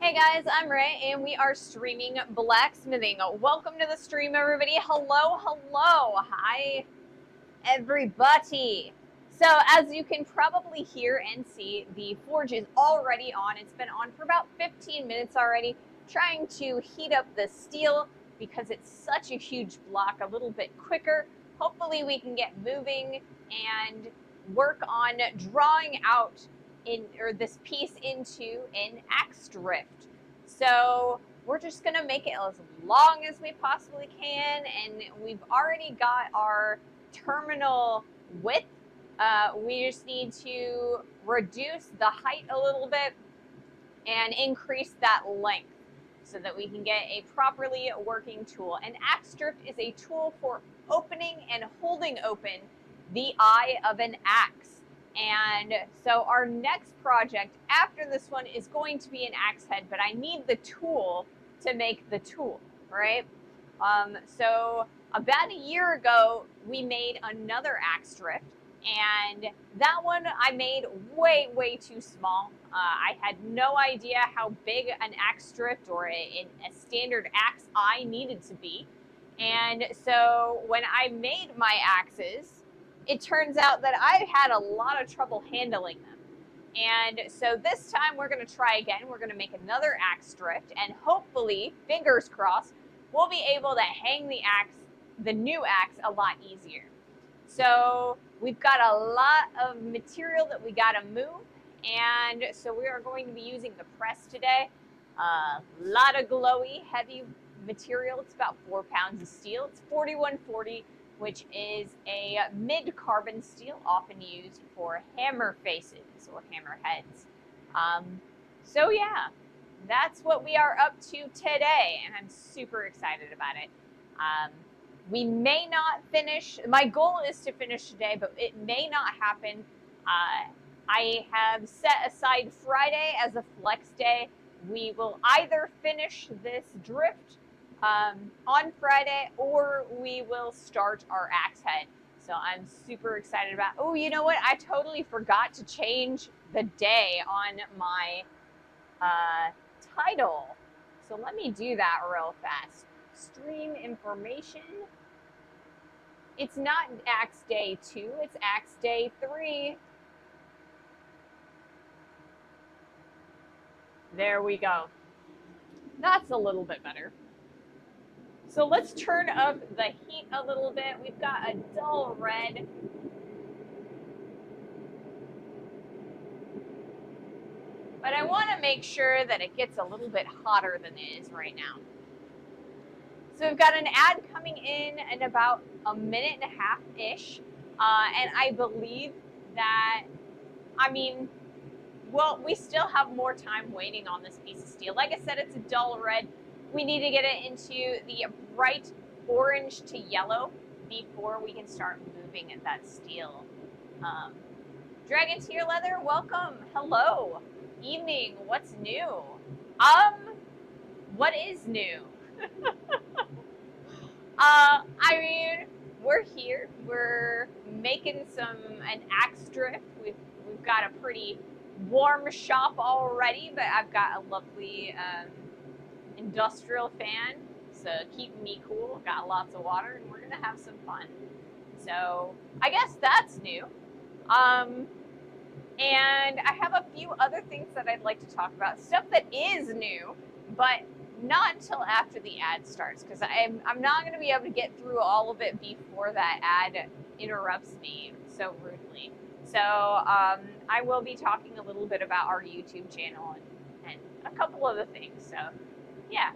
Hey guys, I'm Ray and we are streaming blacksmithing. Welcome to the stream, everybody. Hello, hello. Hi, everybody. So, as you can probably hear and see, the forge is already on. It's been on for about 15 minutes already, trying to heat up the steel because it's such a huge block a little bit quicker. Hopefully, we can get moving and work on drawing out this piece into an axe drift. So we're just gonna make it as long as we possibly can, and we've already got our terminal width. We just need to reduce the height a little bit and increase that length so that we can get a properly working tool. An axe drift is a tool for opening and holding open the eye of an axe. And so our next project after this one is going to be an axe head, but I need the tool to make the tool, right? So about a year ago, we made another axe drift, and that one I made way too small. I had no idea how big an axe drift or a standard axe eye needed to be. And so when I made my axes, it turns out that I had a lot of trouble handling them. And so this time we're going to try again. We're going to make another axe drift, and hopefully, fingers crossed, we'll be able to hang the new axe, a lot easier. So we've got a lot of material that we got to move, and so we are going to be using the press today. A lot of glowy, heavy material. It's about 4 pounds of steel. It's 4140, which is a mid-carbon steel, often used for hammer faces or hammer heads. So yeah, that's what we are up to today, and I'm super excited about it. We may not finish. My goal is to finish today, but it may not happen. I have set aside Friday as a flex day. We will either finish this drift on Friday, or we will start our axe head. So I'm super excited about. Oh, you know what? I totally forgot to change the day on my title. So let me do that real fast. Stream information. It's not axe day 2, it's axe day 3. There we go. That's a little bit better. So let's turn up the heat a little bit. We've got a dull red. But I want to make sure that it gets a little bit hotter than it is right now. So we've got an ad coming in about a minute and a half-ish. And I believe that, well, we still have more time waiting on this piece of steel. Like I said, it's a dull red. We need to get it into the bright orange to yellow before we can start moving at that steel. Dragon Tier Leather, welcome. Hello. Evening. What's new? What is new? We're here. We're making an axe drift. We've got a pretty warm shop already, but I've got a lovely industrial fan, so keeping me cool. Got lots of water, and we're gonna have some fun. So I guess that's new. And I have a few other things that I'd like to talk about. Stuff that is new, but not until after the ad starts, because I'm not going to be able to get through all of it before that ad interrupts me so rudely. So I will be talking a little bit about our YouTube channel and a couple other things. So yeah,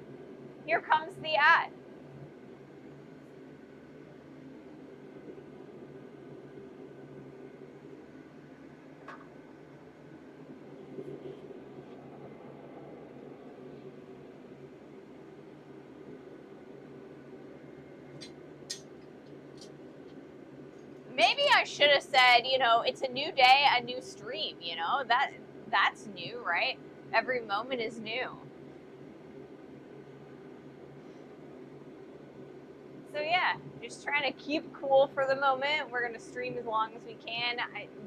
here comes the ad. Maybe I should have said, it's a new day, a new stream, that's new, right? Every moment is new. So yeah, just trying to keep cool for the moment. We're gonna stream as long as we can.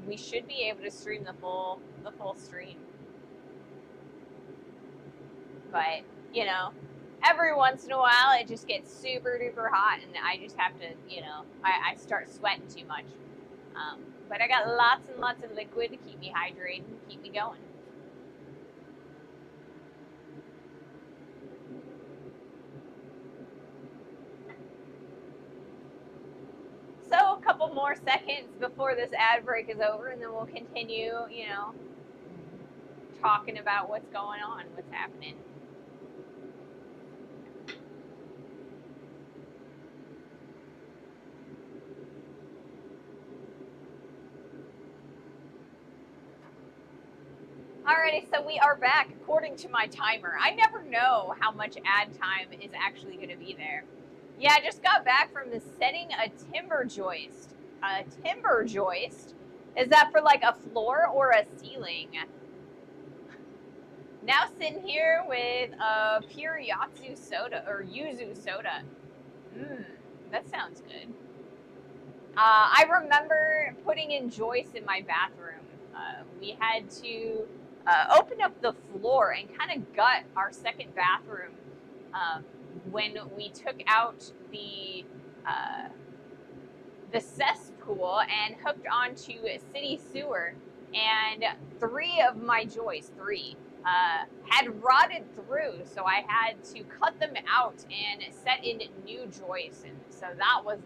We should be able to stream the full stream. But, you know, every once in a while it just gets super duper hot and I just have to, you know, I start sweating too much. But I got lots and lots of liquid to keep me hydrated and keep me going. So a couple more seconds before this ad break is over, and then we'll continue, you know, talking about what's going on, what's happening. Alrighty, so we are back according to my timer. I never know how much ad time is actually going to be there. Yeah, I just got back from setting a timber joist. A timber joist? Is that for like a floor or a ceiling? Now sitting here with a pure yuzu soda. That sounds good. I remember putting in joists in my bathroom. We had to open up the floor and kind of gut our second bathroom when we took out the cesspool and hooked onto a city sewer, and three of my joists, had rotted through, so I had to cut them out and set in new joists, and so that was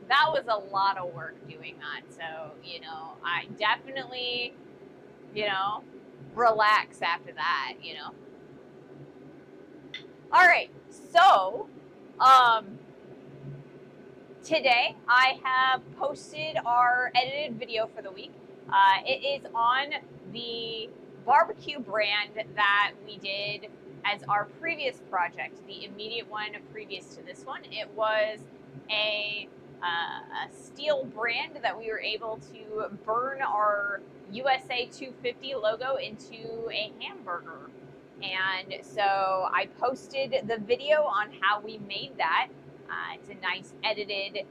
a lot of work doing that. So, you know, I definitely, you know, relax after that, you know. All right, so today I have posted our edited video for the week. It is on the barbecue brand that we did as our previous project, the immediate one previous to this one. It was a steel brand that we were able to burn our USA 250 logo into a hamburger. And so I posted the video on how we made that. It's a nice edited,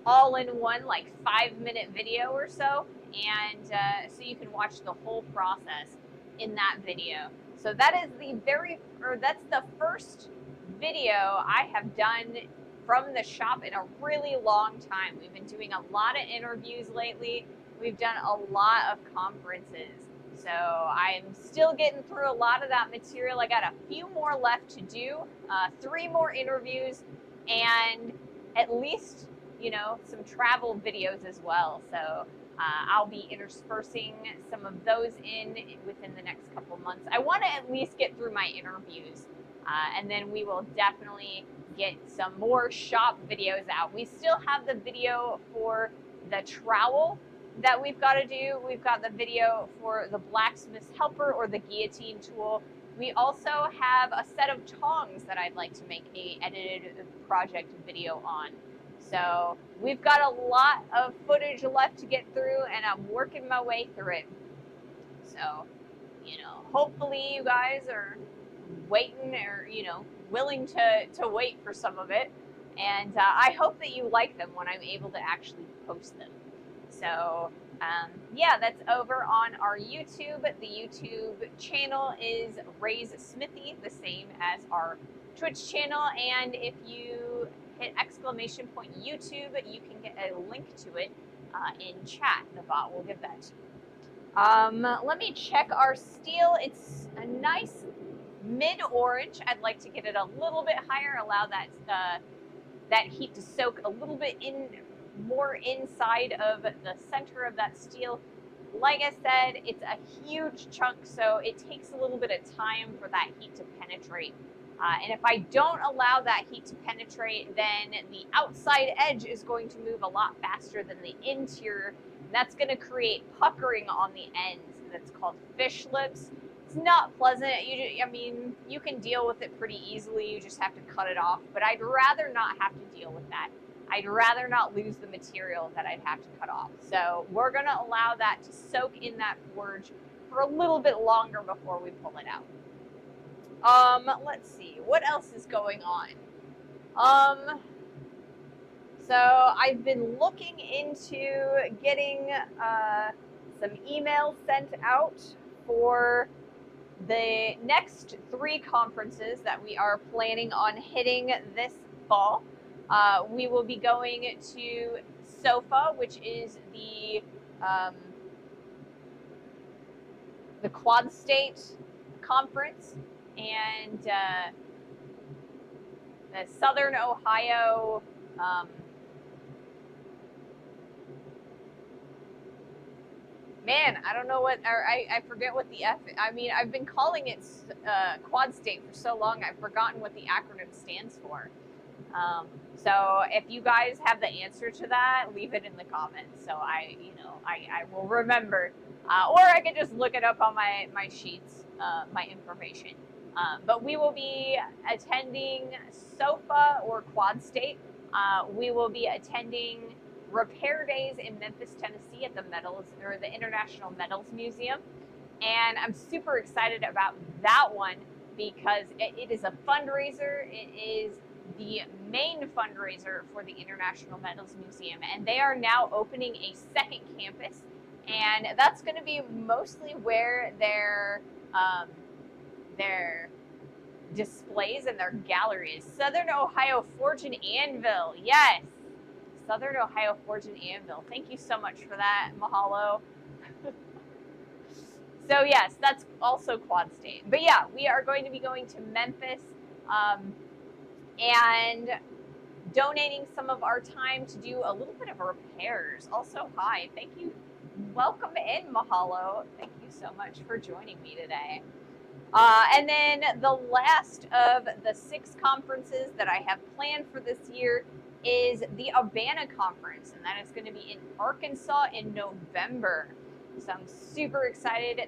all-in-one, like 5-minute video or so, and so you can watch the whole process in that video. So that is that's the first video I have done from the shop in a really long time. We've been doing a lot of interviews lately. We've done a lot of conferences. So I'm still getting through a lot of that material. I got a few more left to do, 3 more interviews, and at least, you know, some travel videos as well. So I'll be interspersing some of those in within the next couple months. I want to at least get through my interviews, and then we will definitely get some more shop videos out. We still have the video for the trowel that we've got to do. We've got the video for the blacksmith's helper or the guillotine tool. We also have a set of tongs that I'd like to make a edited project video on. So we've got a lot of footage left to get through, and I'm working my way through it. So, you know, hopefully you guys are waiting, or, you know, willing to wait for some of it. And I hope that you like them when I'm able to actually post them. So, yeah, that's over on our YouTube. The YouTube channel is Ray's Smithy, the same as our Twitch channel. And if you hit !YouTube, you can get a link to it in chat. The bot will give that to you. Let me check our steel. It's a nice mid-orange. I'd like to get it a little bit higher, allow that heat to soak a little bit more inside of the center of that steel. Like I said, it's a huge chunk, so it takes a little bit of time for that heat to penetrate. And if I don't allow that heat to penetrate, then the outside edge is going to move a lot faster than the interior. That's going to create puckering on the ends. That's called fish lips. It's not pleasant. You can deal with it pretty easily. You just have to cut it off. But I'd rather not have to deal with that. I'd rather not lose the material that I'd have to cut off. So we're going to allow that to soak in that forge for a little bit longer before we pull it out. Let's see, what else is going on? So I've been looking into getting some emails sent out for The next 3 conferences that we are planning on hitting this fall, we will be going to SOFA, which is the Quad State Conference, and the Southern Ohio man, I don't know what, or I forget what the I mean, I've been calling it Quad State for so long, I've forgotten what the acronym stands for. So if you guys have the answer to that, leave it in the comments. So I will remember. Or I could just look it up on my sheets, my information. But we will be attending SOFA or Quad State. We will be attending Repair Days in Memphis, Tennessee at the the International Metals Museum. And I'm super excited about that one because it is a fundraiser. It is the main fundraiser for the International Metals Museum, and they are now opening a second campus, and that's going to be mostly where their displays and their galleries. Southern Ohio Forge and Anvil, yes, Southern Ohio Forge and Anvil. Thank you so much for that, mahalo. So yes, that's also Quad State. But yeah, we are going to be going to Memphis and donating some of our time to do a little bit of repairs. Also, hi, thank you. Welcome in, mahalo. Thank you so much for joining me today. And then the last of the 6 conferences that I have planned for this year is the Urbana Conference, and that is going to be in Arkansas in November. So I'm super excited.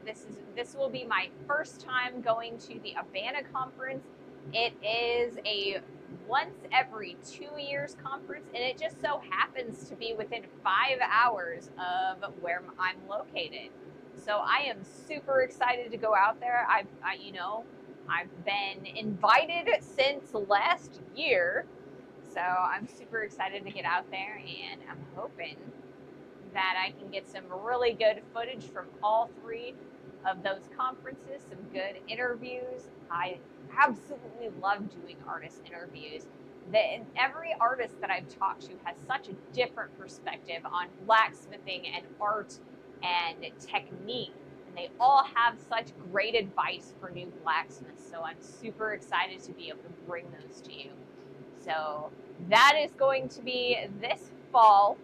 This will be my first time going to the Urbana Conference. It is a once every 2 years conference, and it just so happens to be within 5 hours of where I'm located. So I am super excited to go out there. I've been invited since last year, so I'm super excited to get out there, and I'm hoping that I can get some really good footage from all 3 of those conferences, some good interviews. I absolutely love doing artist interviews. Every artist that I've talked to has such a different perspective on blacksmithing and art and technique, and they all have such great advice for new blacksmiths. So I'm super excited to be able to bring those to you. So that is going to be this fall.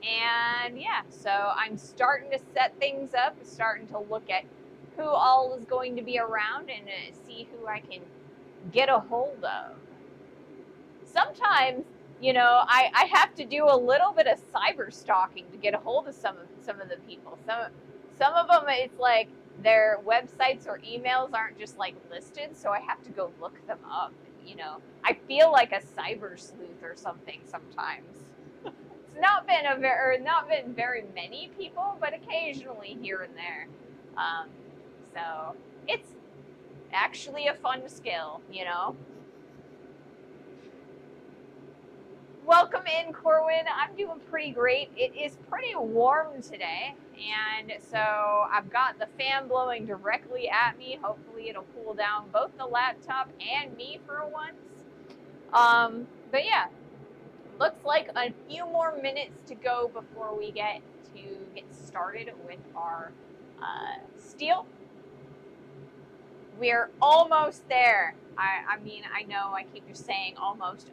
And yeah, so I'm starting to set things up, starting to look at who all is going to be around and see who I can get a hold of. Sometimes, I have to do a little bit of cyber stalking to get a hold of some of the people. Some of them, it's like their websites or emails aren't just like listed, so I have to go look them up. I feel like a cyber sleuth or something sometimes. It's not been very many people, but occasionally here and there. So it's actually a fun skill, Welcome in, Corwin. I'm doing pretty great. It is pretty warm today, and so I've got the fan blowing directly at me. Hopefully it'll cool down both the laptop and me for once. But yeah, looks like a few more minutes to go before we get started with our steel. We're almost there. I mean, I know I keep just saying almost.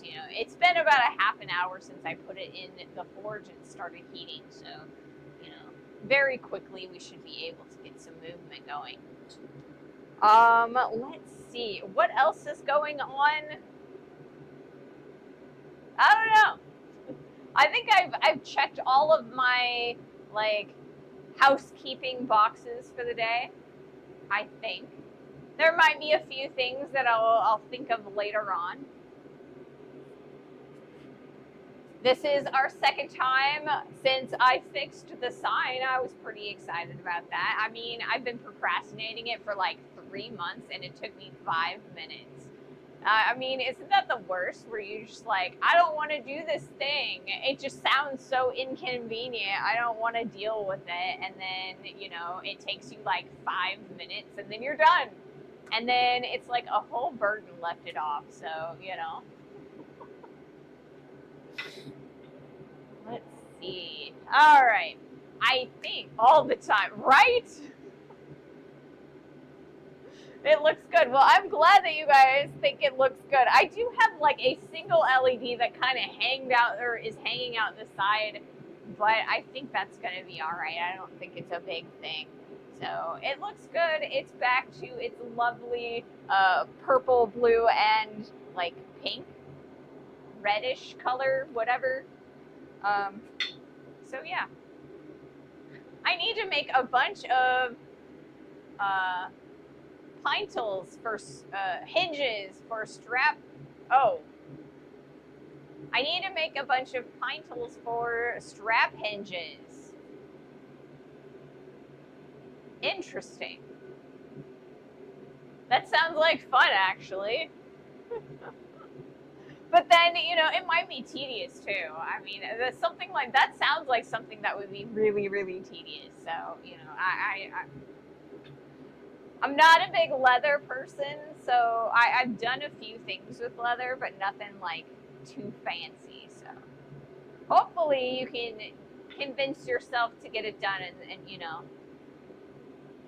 It's been about a half an hour since I put it in the forge and started heating. So, very quickly we should be able to get some movement going. Let's see. What else is going on? I don't know. I think I've checked all of my housekeeping boxes for the day. I think there might be a few things that I'll think of later on. This is our second time since I fixed the sign. I was pretty excited about that. I mean, I've been procrastinating it for like 3 months, and it took me 5 minutes. I mean, isn't that the worst where you're just like, I don't want to do this thing. It just sounds so inconvenient. I don't want to deal with it. And then, you know, it takes you like 5 minutes and then you're done. And then it's like a whole burden lifted off. So, you know. Let's see. All right. I think all the time, right? It looks good. Well, I'm glad that you guys think it looks good. I do have like a single LED that kind of is hanging out the side, but I think that's going to be all right. I don't think it's a big thing. So it looks good. It's back to its lovely purple, blue, and like pink, reddish color, whatever. So yeah. I need to make a bunch of pintles for hinges for strap. Oh, I need to make a bunch of pintles for strap hinges. Interesting. That sounds like fun, actually. But then, you know, it might be tedious too. I mean, something like that sounds like something that would be really, really tedious. So, you know, I'm not a big leather person, so I've done a few things with leather, but nothing like too fancy. So hopefully you can convince yourself to get it done, and you know,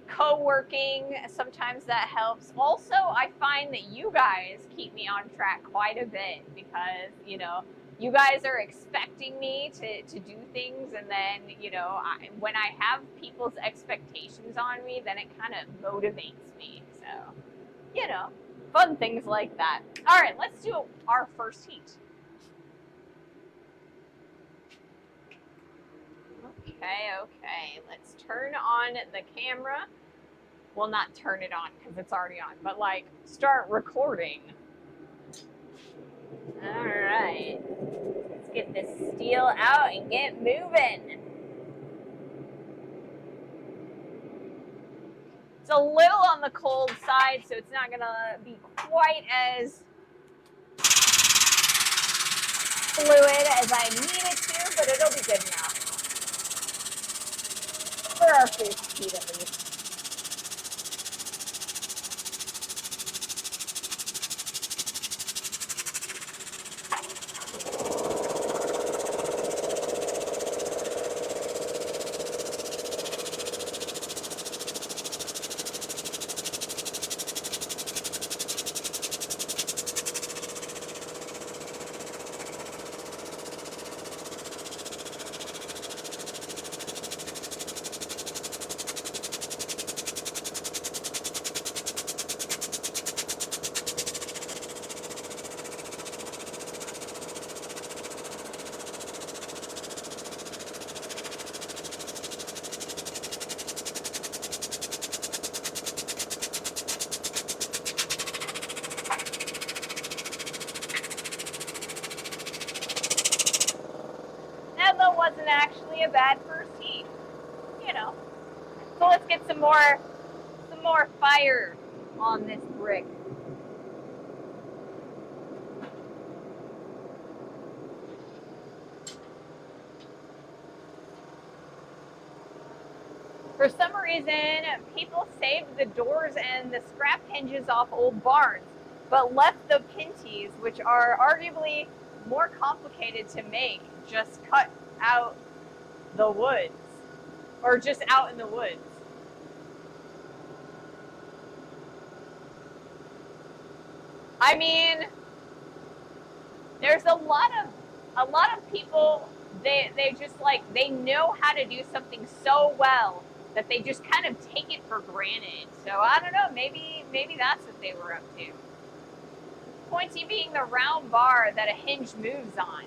co-working, sometimes that helps. Also, I find that you guys keep me on track quite a bit because, you know, you guys are expecting me to do things, and then, you know, when I have people's expectations on me, then it kind of motivates me. So, you know, fun things like that. All right, let's do our first heat. Okay, let's turn on the camera. Well, not turn it on because it's already on, but like start recording. All right, let's get this steel out and get moving. It's a little on the cold side, so it's not gonna be quite as fluid as I need it to, but it'll be good enough for our first heat at least. Wasn't actually a bad first heat, you know. So let's get some more fire on this brick. For some reason, people saved the doors and the scrap hinges off old barns, but left the pinties, which are arguably more complicated to make, just cut out the woods, or just out in the woods. I mean, there's a lot of people, they just like, they know how to do something so well that they just kind of take it for granted. So I don't know, maybe that's what they were up to. Pointy being the round bar that a hinge moves on,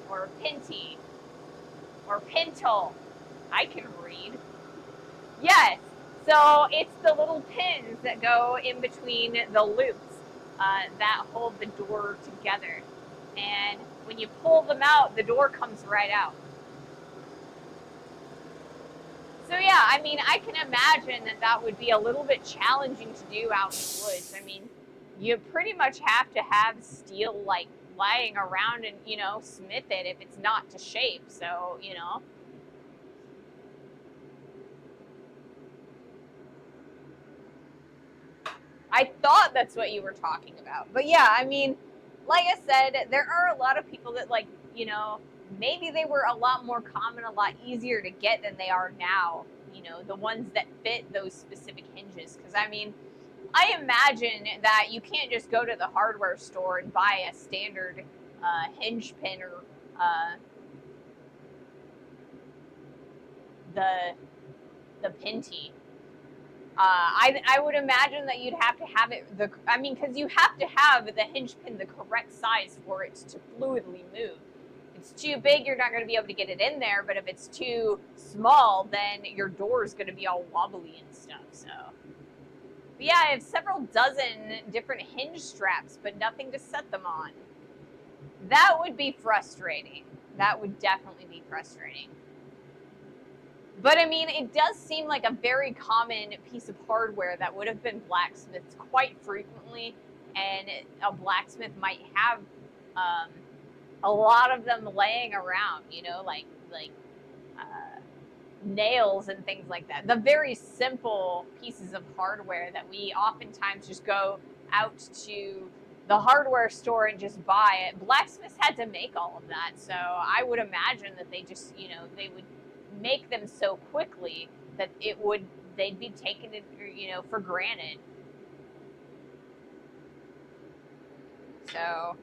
or pinty, or pintle. I can read. Yes, so it's the little pins that go in between the loops that hold the door together. And when you pull them out, the door comes right out. So yeah, I mean, I can imagine that would be a little bit challenging to do out in the woods. I mean, you pretty much have to have steel like lying around and, smith it if it's not to shape. So, I thought that's what you were talking about. But yeah, I mean, like I said, there are a lot of people that, like, maybe they were a lot more common, a lot easier to get than they are now, the ones that fit those specific hinges. Because, I mean, I imagine that you can't just go to the hardware store and buy a standard hinge pin or the Pinty. I would imagine that you'd have to have it because you have to have the hinge pin the correct size for it to fluidly move. If it's too big, you're not going to be able to get it in there, but if it's too small, then your door is going to be all wobbly and stuff. So, but yeah, I have several dozen different hinge straps, but nothing to set them on. That would be frustrating. That would definitely be frustrating. But I mean, it does seem like a very common piece of hardware that would have been blacksmiths quite frequently, and a blacksmith might have a lot of them laying around, like nails and things like that. The very simple pieces of hardware that we oftentimes just go out to the hardware store and just buy it. Blacksmiths had to make all of that, so I would imagine that they just, they would make them so quickly that they'd be taken for granted. So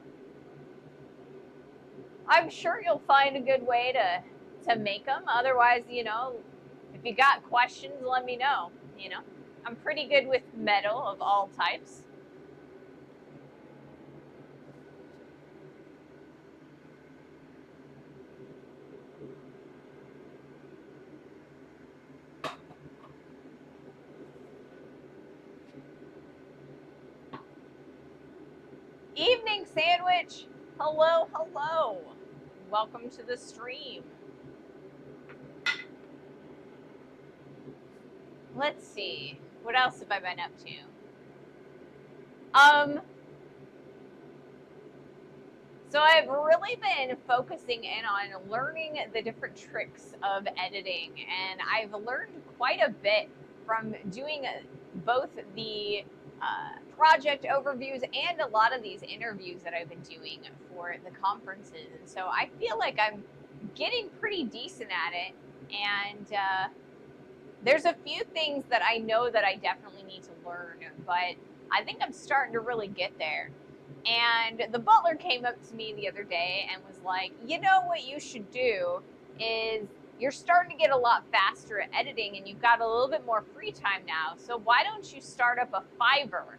I'm sure you'll find a good way to make them. Otherwise, if you got questions, let me know. I'm pretty good with metal of all types. Evening Sandwich. Hello, hello. Welcome to the stream. Let's see. What else have I been up to? So I've really been focusing in on learning the different tricks of editing, and I've learned quite a bit from doing both the project overviews and a lot of these interviews that I've been doing for the conferences. And so I feel like I'm getting pretty decent at it, and there's a few things that I know that I definitely need to learn, but I think I'm starting to really get there. And the butler came up to me the other day and was like, what you should do is you're starting to get a lot faster at editing and you've got a little bit more free time now. So why don't you start up a Fiverr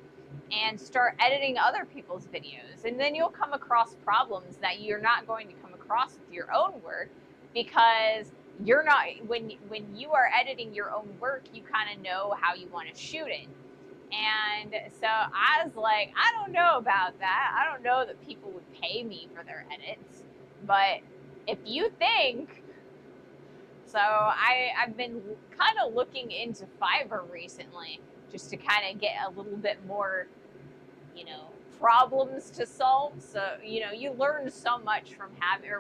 and start editing other people's videos? And then you'll come across problems that you're not going to come across with your own work, because you're not, when you are editing your own work, you kind of know how you want to shoot it. And so I was like, I don't know about that. I don't know that people would pay me for their edits, but if you think so, I've been kind of looking into Fiverr recently just to kind of get a little bit more, problems to solve. So, you learn so much from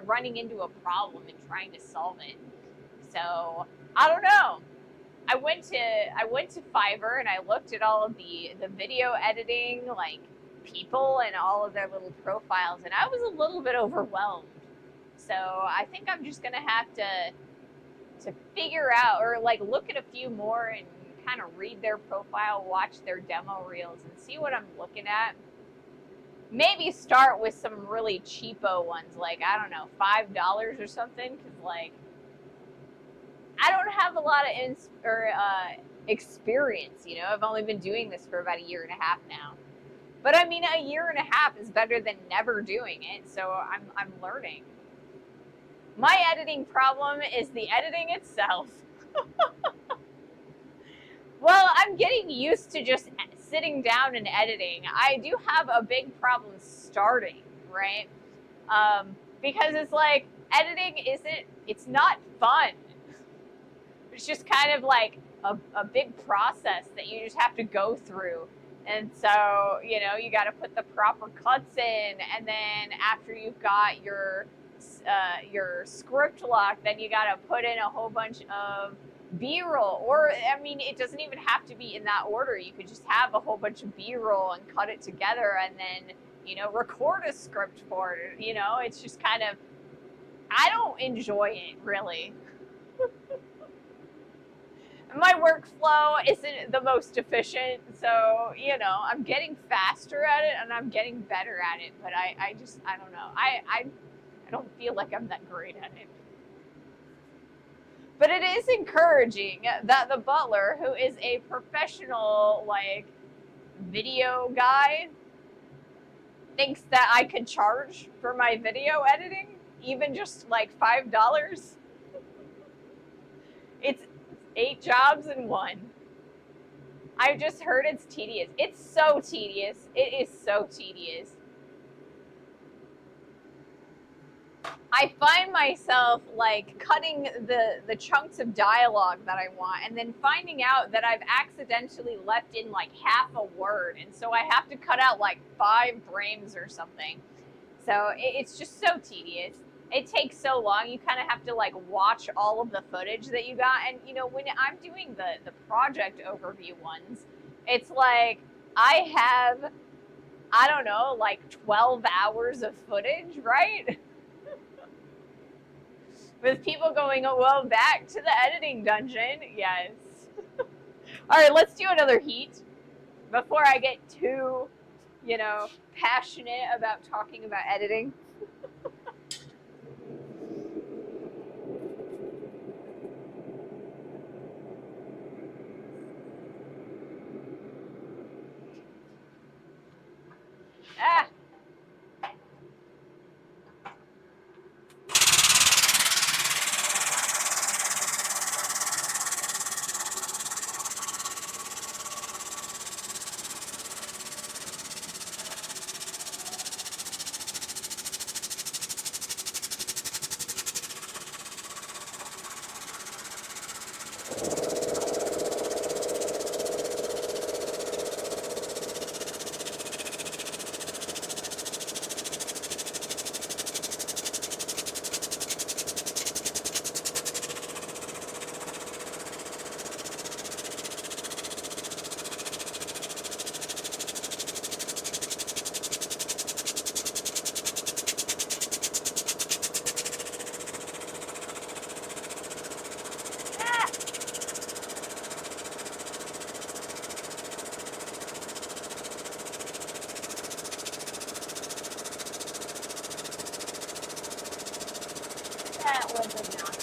running into a problem and trying to solve it. So I don't know. I went to Fiverr and I looked at all of the video editing, like, people and all of their little profiles, and I was a little bit overwhelmed. So I think I'm just gonna have to figure out, or like look at a few more and kind of read their profile, watch their demo reels, and see what I'm looking at. Maybe start with some really cheapo ones, like, I don't know, $5 or something, because like, I don't have a lot of experience, I've only been doing this for about 1.5 years now. But I mean, 1.5 years is better than never doing it, so I'm learning. My editing problem is the editing itself. Well, I'm getting used to just sitting down and editing. I do have a big problem starting, right? Because it's like, editing it's not fun. It's just kind of like a big process that you just have to go through. And so, you know, you got to put the proper cuts in, and then after you've got your script lock, then you got to put in a whole bunch of B-roll. Or, I mean, it doesn't even have to be in that order. You could just have a whole bunch of B-roll and cut it together, and then, you know, record a script for it. You know, it's just kind of, I don't enjoy it, really. My workflow isn't the most efficient, so, you know, I'm getting faster at it and I'm getting better at it, but I don't know. I don't feel like I'm that great at it. But it is encouraging that the butler, who is a professional, like, video guy, thinks that I could charge for my video editing, even just like $5. It's 8 jobs in one. I've just heard it's tedious. It's so tedious. It is so tedious. I find myself like cutting the chunks of dialogue that I want, and then finding out that I've accidentally left in like half a word, and so I have to cut out like 5 frames or something. So it's just so tedious. It takes so long. You kind of have to like watch all of the footage that you got. And, you know, when I'm doing the project overview ones, it's like I have, I don't know, like 12 hours of footage, right? With people going, oh, well, back to the editing dungeon. Yes. All right, let's do another heat before I get too, you know, passionate about talking about editing. Ah. That was enough.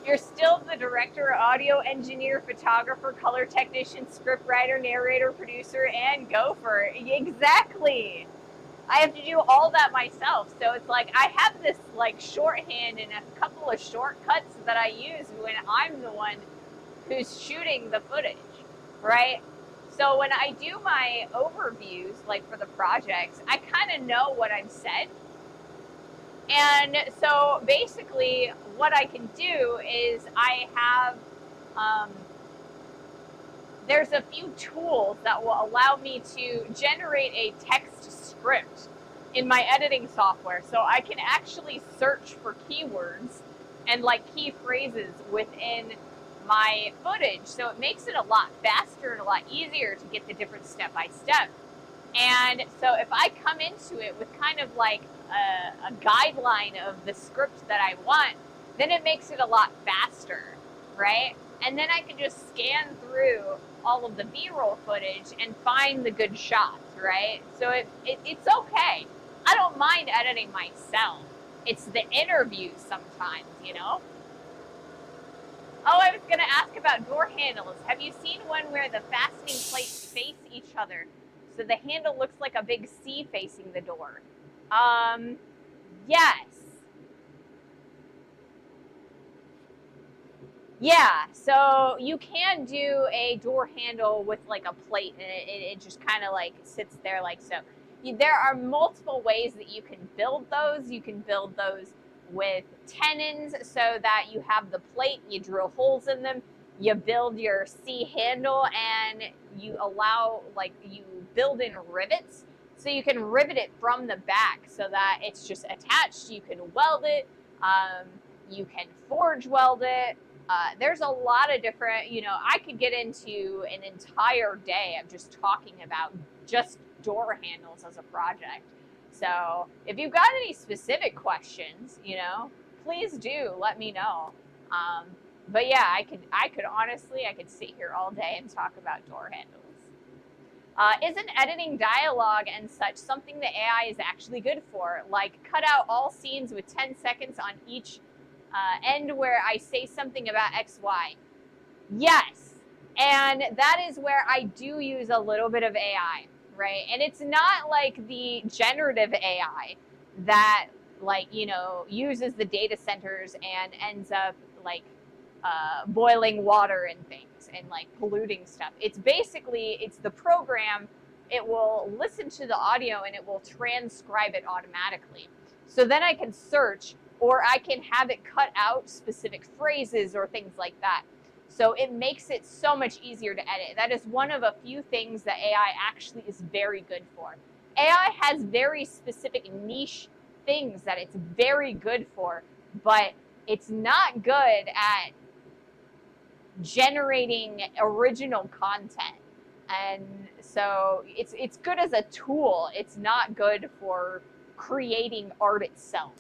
You're still the director, audio engineer, photographer, color technician, scriptwriter, narrator, producer, and gopher. Exactly. I have to do all that myself. So it's like I have this like shorthand and a couple of shortcuts that I use when I'm the one who's shooting the footage, right? So when I do my overviews, like for the projects, I kind of know what I've said. And so basically what I can do is I have, there's a few tools that will allow me to generate a text script in my editing software. So I can actually search for keywords and like key phrases within my footage. So it makes it a lot faster and a lot easier to get the different step by step. And so if I come into it with kind of like a guideline of the script that I want, then it makes it a lot faster, right? And then I can just scan through all of the B-roll footage and find the good shots, right? So it's okay. I don't mind editing myself. It's the interviews sometimes, you know? Oh, I was going to ask about door handles. Have you seen one where the fastening plates face each other? So the handle looks like a big C facing the door. Yes. Yeah, so you can do a door handle with like a plate, and it just kind of like sits there like so. There are multiple ways that you can build those. You can build those with tenons so that you have the plate, you drill holes in them, you build your C handle, and you allow, like, you build in rivets. So you can rivet it from the back so that it's just attached. You can weld it, you can forge weld it. There's a lot of different, I could get into an entire day of just talking about just door handles as a project. So if you've got any specific questions, please do let me know. But yeah, I could honestly, I could sit here all day and talk about door handles. Isn't editing dialogue and such something that AI is actually good for? Like, cut out all scenes with 10 seconds on each end where I say something about X, Y. Yes. And that is where I do use a little bit of AI, right? And it's not like the generative AI that, like, uses the data centers and ends up like boiling water and things and like polluting stuff. It's basically, it's the program. It will listen to the audio and it will transcribe it automatically. So then I can search, or I can have it cut out specific phrases or things like that. So it makes it so much easier to edit. That is one of a few things that AI actually is very good for. AI has very specific niche things that it's very good for, but it's not good at generating original content. And so it's good as a tool. It's not good for creating art itself.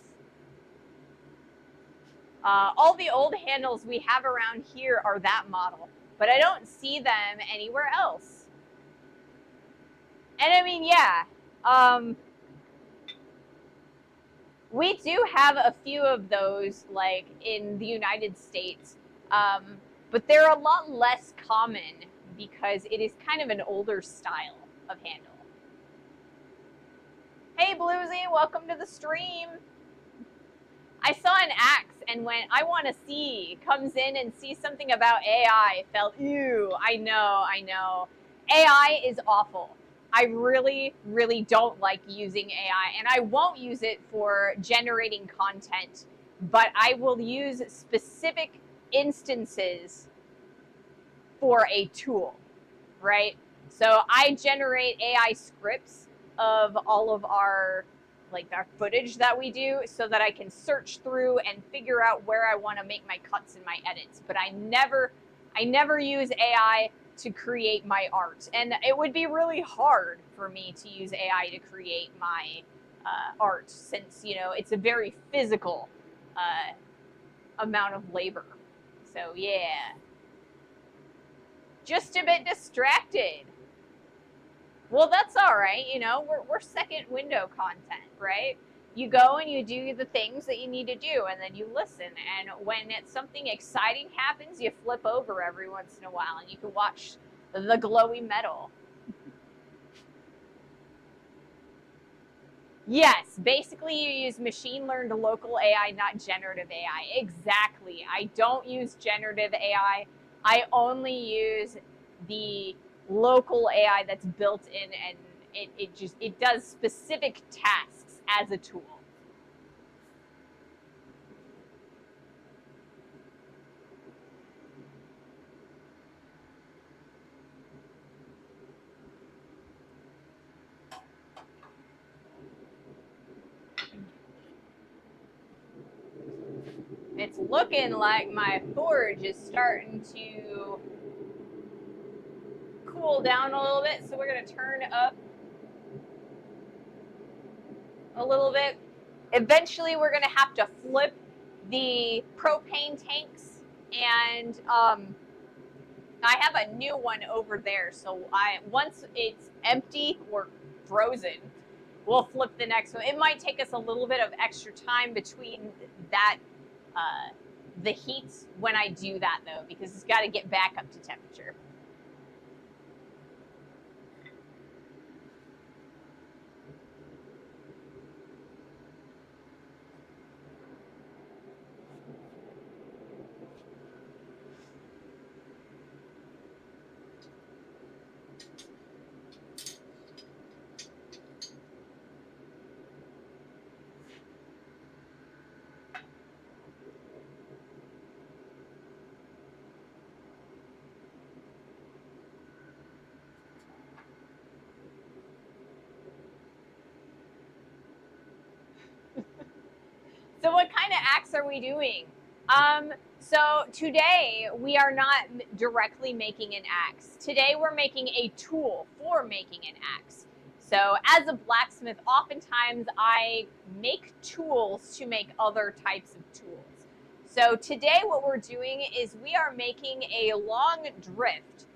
All the old handles we have around here are that model, but I don't see them anywhere else. And I mean, yeah, we do have a few of those, like in the United States, but they're a lot less common because it is kind of an older style of handle. Hey, Bluesy, welcome to the stream. I saw an axe, and when I want to see comes in and sees something about AI, felt, ew, I know. AI is awful. I really, really don't like using AI, and I won't use it for generating content, but I will use specific instances for a tool, right? So I generate AI scripts of all of our footage that we do so that I can search through and figure out where I want to make my cuts and my edits. But I never use AI to create my art. And it would be really hard for me to use AI to create my art since, it's a very physical amount of labor. So yeah. Just a bit distracted. Well, that's all right. We're second window content, right? You go and you do the things that you need to do, and then you listen. And when something exciting happens, you flip over every once in a while, and you can watch the glowy metal. Yes, basically you use machine learned local AI, not generative AI. Exactly. I don't use generative AI. I only use the local AI that's built in, and it does specific tasks as a tool. It's looking like my forge is starting to cool down a little bit, so we're going to turn up a little bit. Eventually, we're going to have to flip the propane tanks, and I have a new one over there. So once it's empty or frozen, we'll flip the next one. It might take us a little bit of extra time between that, the heats when I do that though, because it's got to get back up to temperature. So what kind of axe are we doing? So today we are not directly making an axe. Today we're making a tool for making an axe. So as a blacksmith, oftentimes I make tools to make other types of tools. So today what we're doing is we are making a long drift,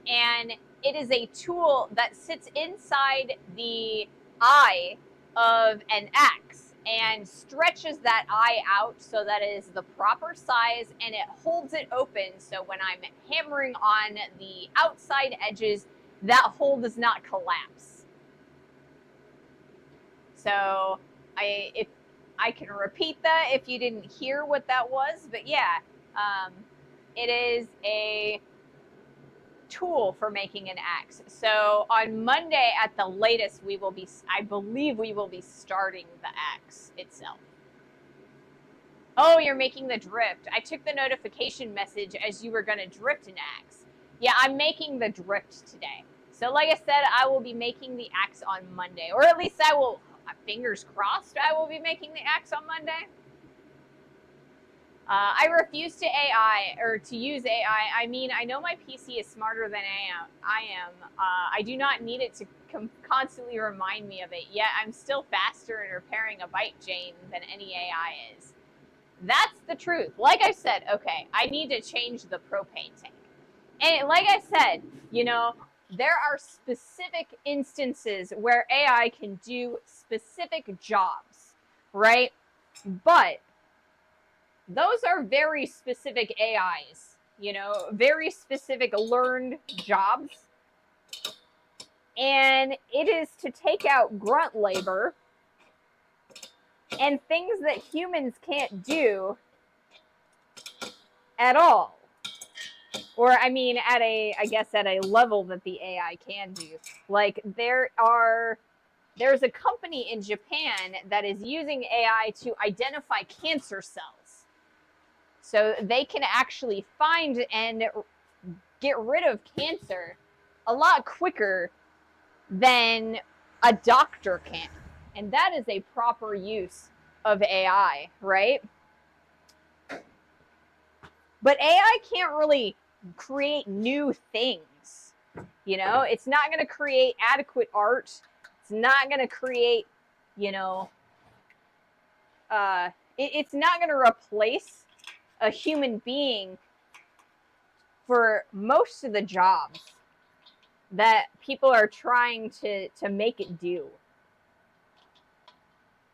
and it is a tool that sits inside the eye of an axe and stretches that eye out so that it is the proper size, and it holds it open so when I'm hammering on the outside edges, that hole does not collapse. So if I can repeat that if you didn't hear what that was, but yeah, it is a tool for making an axe. So on Monday at the latest, I believe we will be starting the axe itself. Oh, you're making the drift. I took the notification message as you were going to drift an axe. Yeah, I'm making the drift today. So like I said, I will be making the axe on Monday, or at least I will, fingers crossed, I will be making the axe on Monday. I refuse to use AI. I mean, I know my PC is smarter than I am. I do not need it to constantly remind me of it. Yet I'm still faster in repairing a bite chain than any AI is. That's the truth. Like I said, okay, I need to change the propane tank. And like I said, there are specific instances where AI can do specific jobs, right? But those are very specific AIs, very specific learned jobs. And it is to take out grunt labor and things that humans can't do at all. Or, I mean, at a level that the AI can do. Like, there's a company in Japan that is using AI to identify cancer cells. So they can actually find and get rid of cancer a lot quicker than a doctor can. And that is a proper use of AI, right? But AI can't really create new things. It's not going to create adequate art. It's not going to create, it's not going to replace a human being for most of the jobs that people are trying to make it do.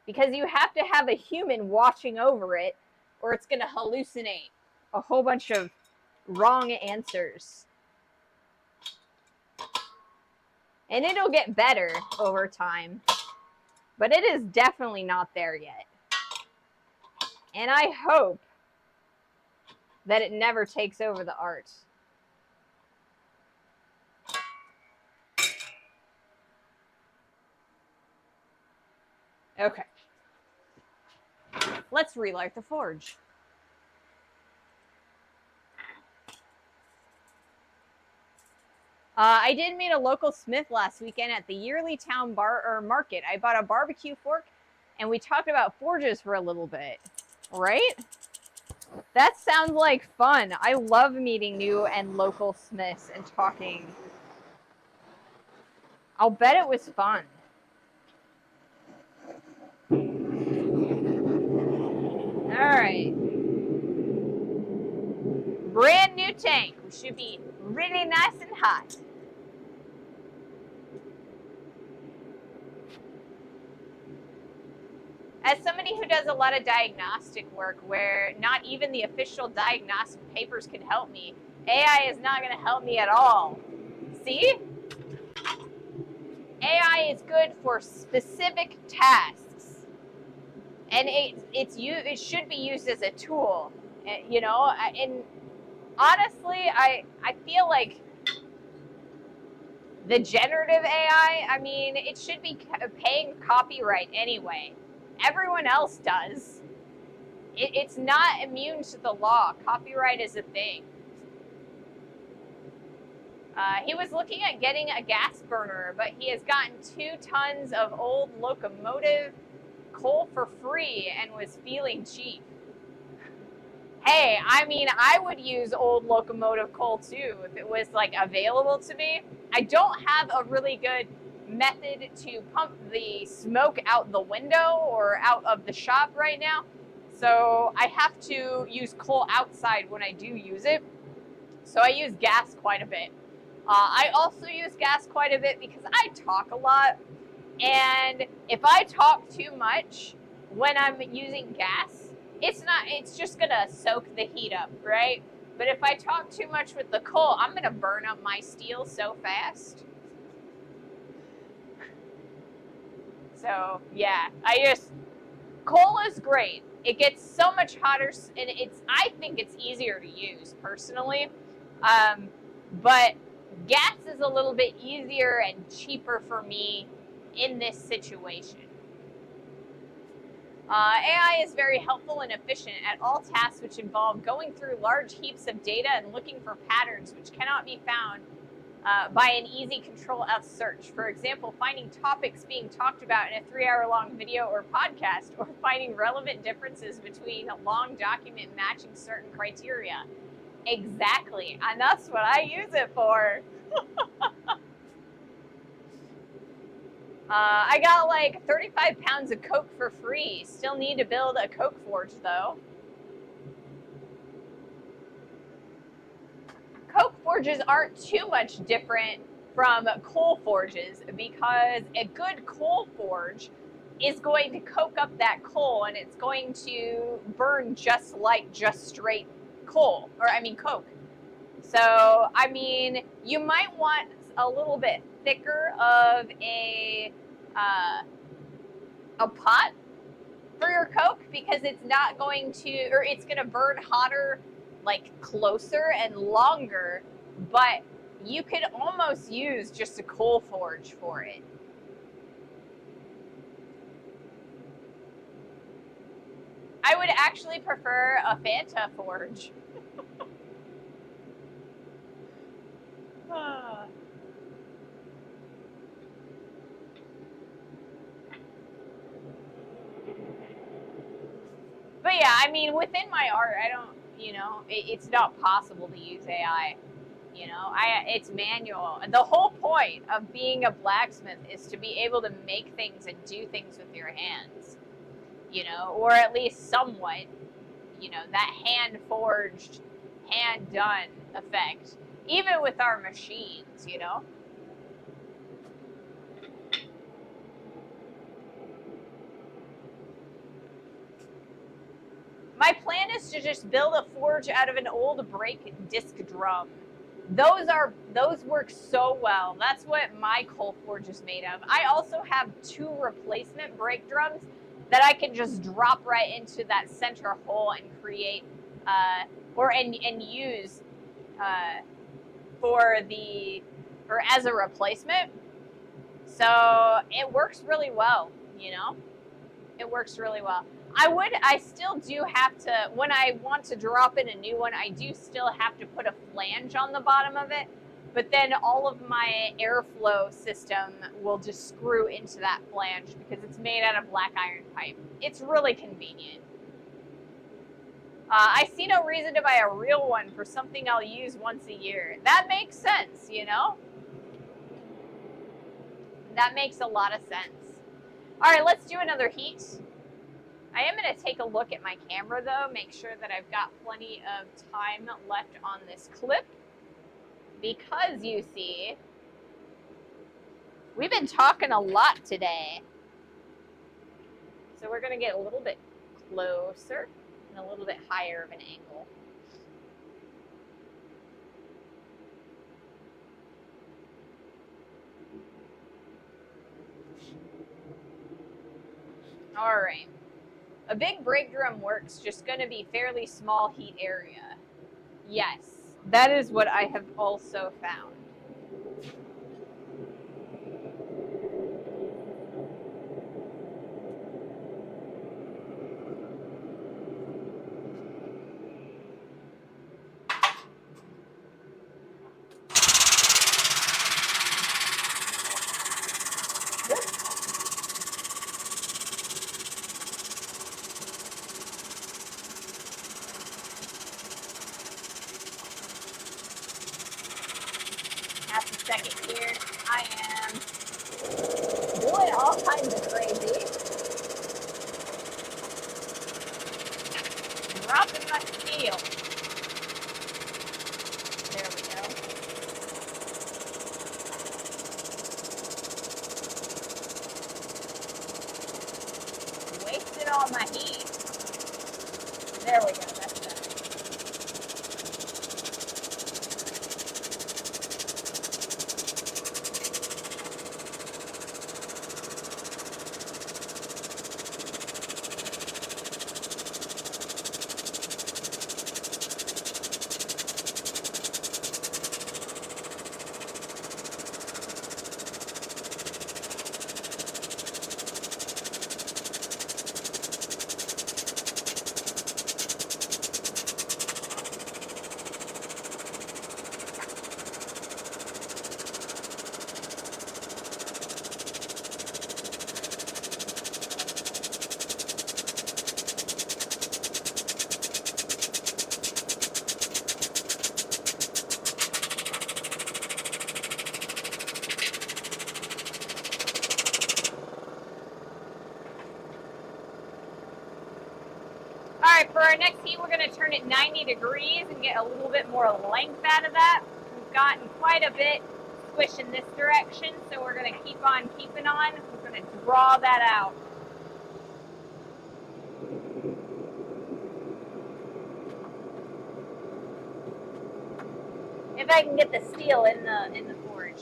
Because you have to have a human watching over it, or it's going to hallucinate a whole bunch of wrong answers. And it'll get better over time, but it is definitely not there yet. And I hope that it never takes over the art. Okay. Let's relight the forge. I did meet a local smith last weekend at the yearly town market. I bought a barbecue fork, and we talked about forges for a little bit. Right? That sounds like fun. I love meeting new and local smiths and talking. I'll bet it was fun. Alright. Brand new tank. We should be really nice and hot. As somebody who does a lot of diagnostic work where not even the official diagnostic papers can help me, AI is not going to help me at all. See? AI is good for specific tasks. And it should be used as a tool. And honestly, I feel like the generative AI, I mean, it should be paying copyright anyway. Everyone else does. It's not immune to the law. Copyright is a thing. He was looking at getting a gas burner, but he has gotten 2 tons of old locomotive coal for free and was feeling cheap. Hey, I mean, I would use old locomotive coal too if it was like available to me. I don't have a really good method to pump the smoke out the window or out of the shop right now. So I have to use coal outside when I do use it. So I use gas quite a bit. I also use gas quite a bit because I talk a lot. And if I talk too much when I'm using gas, it's just gonna soak the heat up, right? But if I talk too much with the coal, I'm gonna burn up my steel so fast. So yeah, coal is great. It gets so much hotter, and I think it's easier to use personally. But gas is a little bit easier and cheaper for me in this situation. AI is very helpful and efficient at all tasks which involve going through large heaps of data and looking for patterns which cannot be found by an easy Control-F search. For example, finding topics being talked about in a 3-hour-long video or podcast, or finding relevant differences between a long document matching certain criteria. Exactly, and that's what I use it for. I got like 35 pounds of coke for free. Still need to build a coke forge though. Coke forges aren't too much different from coal forges because a good coal forge is going to coke up that coal and it's going to burn just like just straight coal, or I mean coke. So, I mean, you might want a little bit thicker of a pot for your coke because it's not going to, or it's going to burn hotter, like closer and longer, but you could almost use just a coal forge for it. I would actually prefer a Fanta forge. But yeah, I mean, within my art, I don't, it's not possible to use AI. It's manual. The whole point of being a blacksmith is to be able to make things and do things with your hands, or at least somewhat, that hand forged, hand done effect, even with our machines, My plan is to just build a forge out of an old brake disc drum. Those work so well. That's what my coal forge is made of. I also have 2 replacement brake drums that I can just drop right into that center hole and create and use as a replacement. So it works really well, It works really well. I still do have to, when I want to drop in a new one, I do still have to put a flange on the bottom of it, but then all of my airflow system will just screw into that flange because it's made out of black iron pipe. It's really convenient. I see no reason to buy a real one for something I'll use once a year. That makes sense, That makes a lot of sense. All right, let's do another heat. I am going to take a look at my camera, though, make sure that I've got plenty of time left on this clip. Because, you see, we've been talking a lot today. So we're going to get a little bit closer and a little bit higher of an angle. All right. A big brake drum works, just going to be fairly small heat area. Yes, that is what I have also found. a second here. I am doing all kinds of crazy. Dropping my steel. There we go. Wasted all my heat. There we go. That's better. All right, for our next heat, we're going to turn it 90 degrees and get a little bit more length out of that. We've gotten quite a bit squish in this direction, so we're going to keep on keeping on. We're going to draw that out. If I can get the steel in the forge.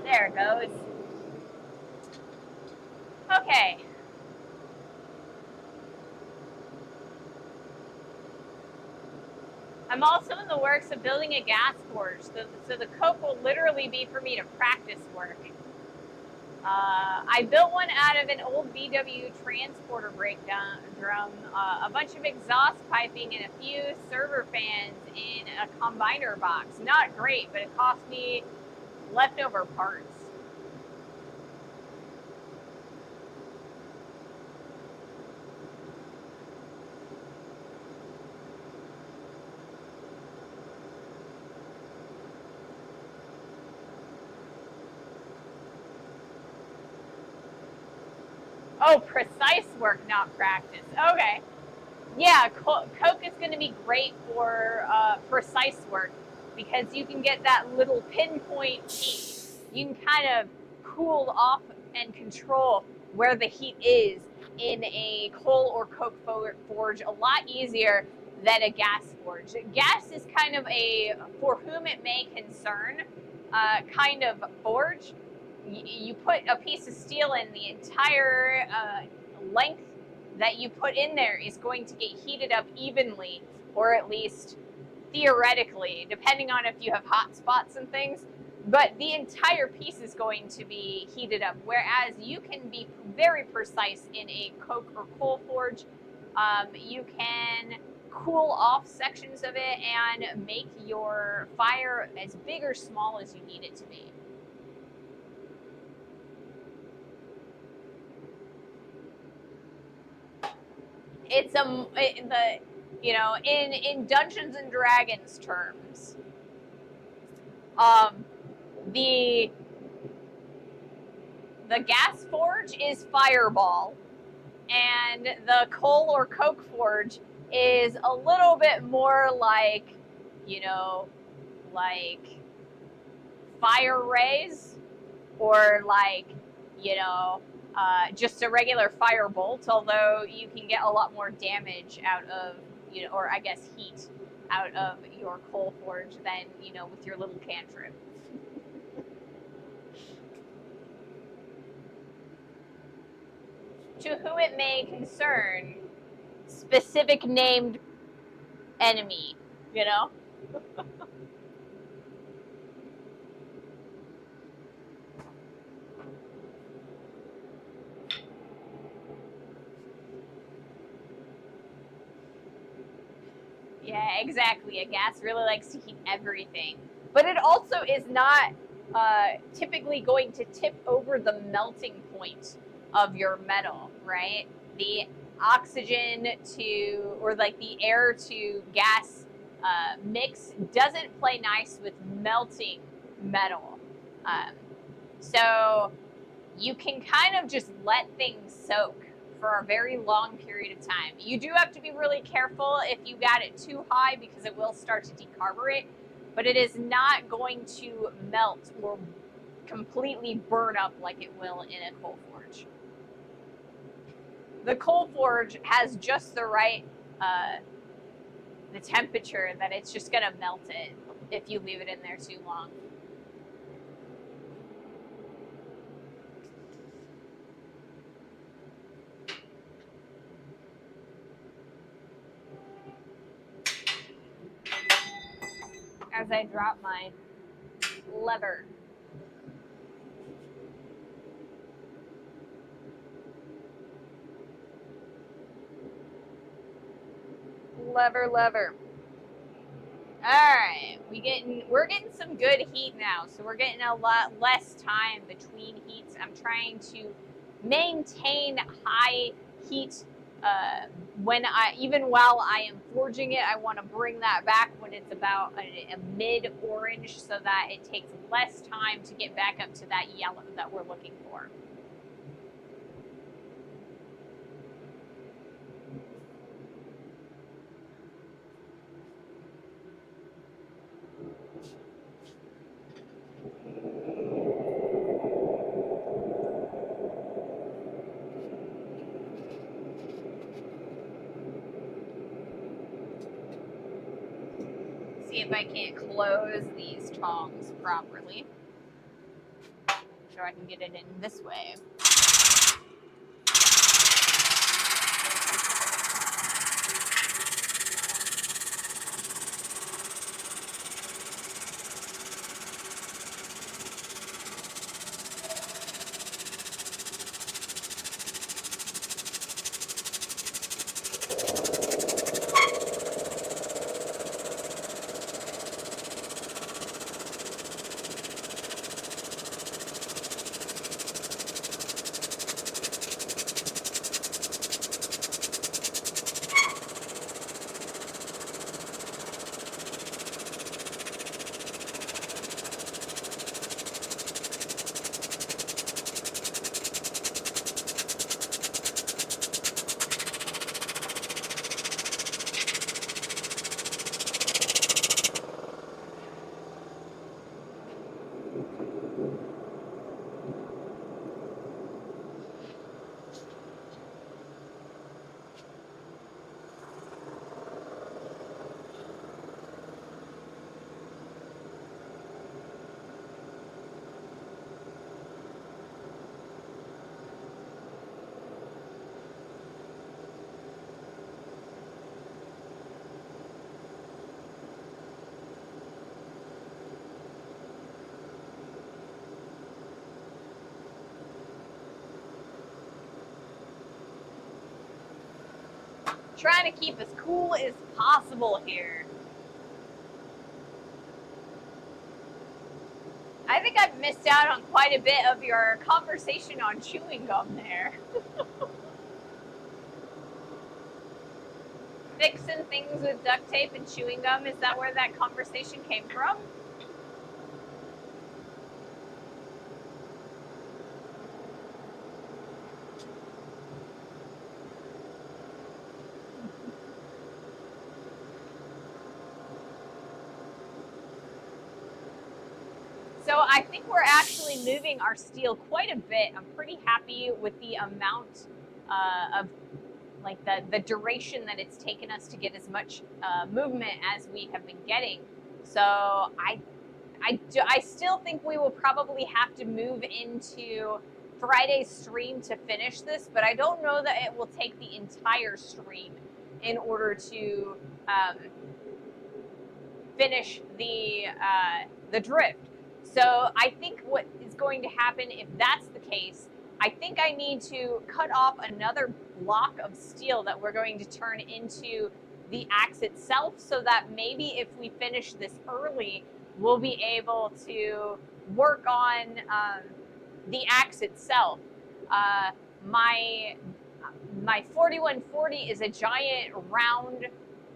There it goes. Okay. I'm also in the works of building a gas forge, so the coke will literally be for me to practice work. I built one out of an old VW transporter breakdown drum, a bunch of exhaust piping, and a few server fans in a combiner box. Not great, but it cost me leftover parts. Oh, precise work, not practice. Okay. Yeah, coke is going to be great for precise work because you can get that little pinpoint heat. You can kind of cool off and control where the heat is in a coal or coke forge a lot easier than a gas forge. Gas is kind of a for whom it may concern kind of forge. You put a piece of steel in, the entire length that you put in there is going to get heated up evenly, or at least theoretically, depending on if you have hot spots and things. But the entire piece is going to be heated up, whereas you can be very precise in a coke or coal forge. You can cool off sections of it and make your fire as big or small as you need it to be. It's in Dungeons and Dragons terms, the gas forge is fireball, and the coal or coke forge is a little bit more like, like fire rays, or like, just a regular fire bolt, although you can get a lot more damage out of, or I guess heat out of your coal forge than, with your little cantrip. To whom it may concern, specific named enemy, Yeah, exactly. A gas really likes to heat everything. But it also is not typically going to tip over the melting point of your metal, right? The oxygen to, or like the air to gas mix doesn't play nice with melting metal. Um, so you can kind of just let things soak for a very long period of time. You do have to be really careful if you got it too high because it will start to decarbonate, but it is not going to melt or completely burn up like it will in a coal forge. The coal forge has just the right the temperature that it's just gonna melt it if you leave it in there too long. As I drop my lever. Lever. All right, we're getting some good heat now, so we're getting a lot less time between heats. I'm trying to maintain high heat even while I am forging it. I want to bring that back when it's about a mid orange, so that it takes less time to get back up to that yellow that we're looking for. See if I can't close these tongs properly, so I can get it in this way. Trying to keep as cool as possible here. I think I've missed out on quite a bit of your conversation on chewing gum there. Fixing things with duct tape and chewing gum, is that where that conversation came from? So I think we're actually moving our steel quite a bit. I'm pretty happy with the amount of like the duration that it's taken us to get as much movement as we have been getting. So I still think we will probably have to move into Friday's stream to finish this, but I don't know that it will take the entire stream in order to finish the drift. So I think what is going to happen if that's the case, I think I need to cut off another block of steel that we're going to turn into the axe itself, so that maybe if we finish this early, we'll be able to work on the axe itself. My 4140 is a giant round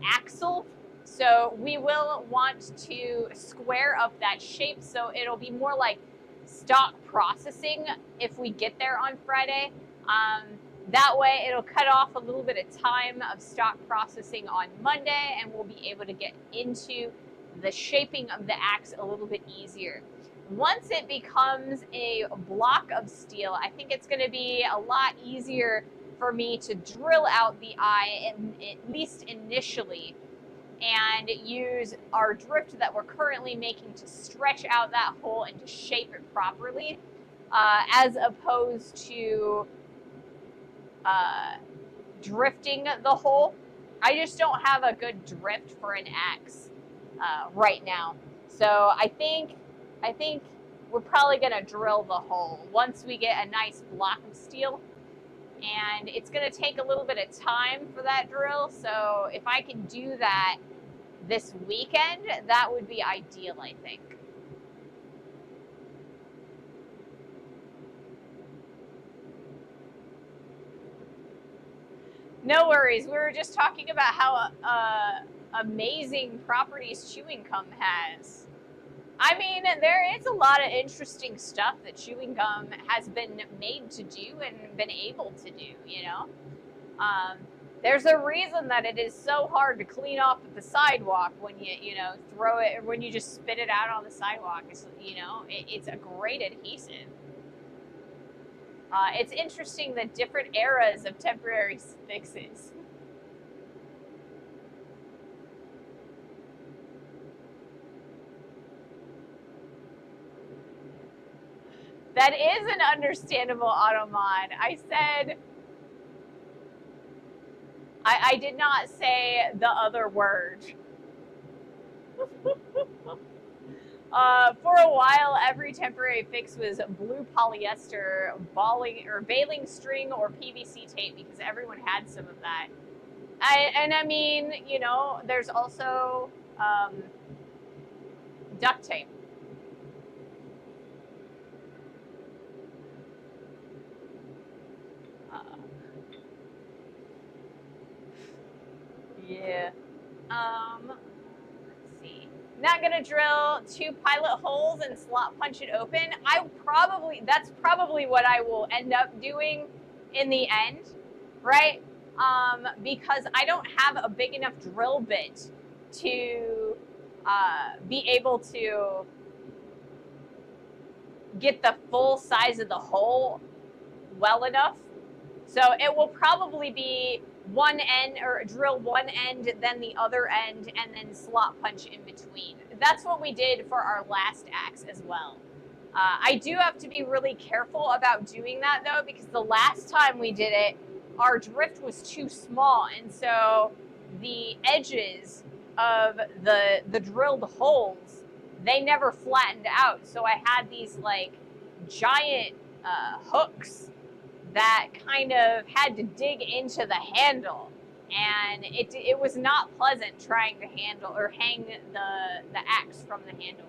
axle, so we will want to square up that shape so it'll be more like stock processing if we get there on Friday. That way it'll cut off a little bit of time of stock processing on Monday, and we'll be able to get into the shaping of the axe a little bit easier. Once it becomes a block of steel, I think it's going to be a lot easier for me to drill out the eye, at least initially, and use our drift that we're currently making to stretch out that hole and to shape it properly, as opposed to drifting the hole. I just don't have a good drift for an axe right now. So I think we're probably gonna drill the hole once we get a nice block of steel. And it's gonna take a little bit of time for that drill. So if I can do that this weekend, that would be ideal, I think. No worries. We were just talking about how amazing properties chewing gum has. I mean, there is a lot of interesting stuff that chewing gum has been made to do and been able to do, you know? There's a reason that it is so hard to clean off the sidewalk when you know, throw it, or when you just spit it out on the sidewalk. It's, you know, it's a great adhesive. It's interesting the different eras of temporary fixes. That is an understandable Automod. I did not say the other word. For a while, every temporary fix was blue polyester, baling string, or PVC tape because everyone had some of that. And I mean, you know, there's also duct tape. Yeah. Let's see. Not gonna drill 2 pilot holes and slot punch it open. That's probably what I will end up doing in the end, right? Because I don't have a big enough drill bit to be able to get the full size of the hole well enough. So it will probably be one end, or drill one end, then the other end, and then slot punch in between. That's what we did for our last axe as well. I do have to be really careful about doing that though, because the last time we did it, our drift was too small, and so the edges of the drilled holes, they never flattened out. So I had these like giant hooks that kind of had to dig into the handle, and it was not pleasant trying to handle or hang the axe from the handle.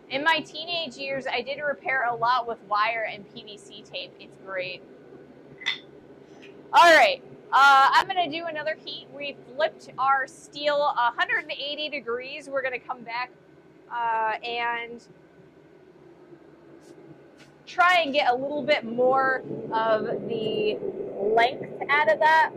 In my teenage years, I did repair a lot with wire and PVC tape. It's great. All right, I'm gonna do another heat. We flipped our steel 180 degrees. We're gonna come back and try and get a little bit more of the length out of that.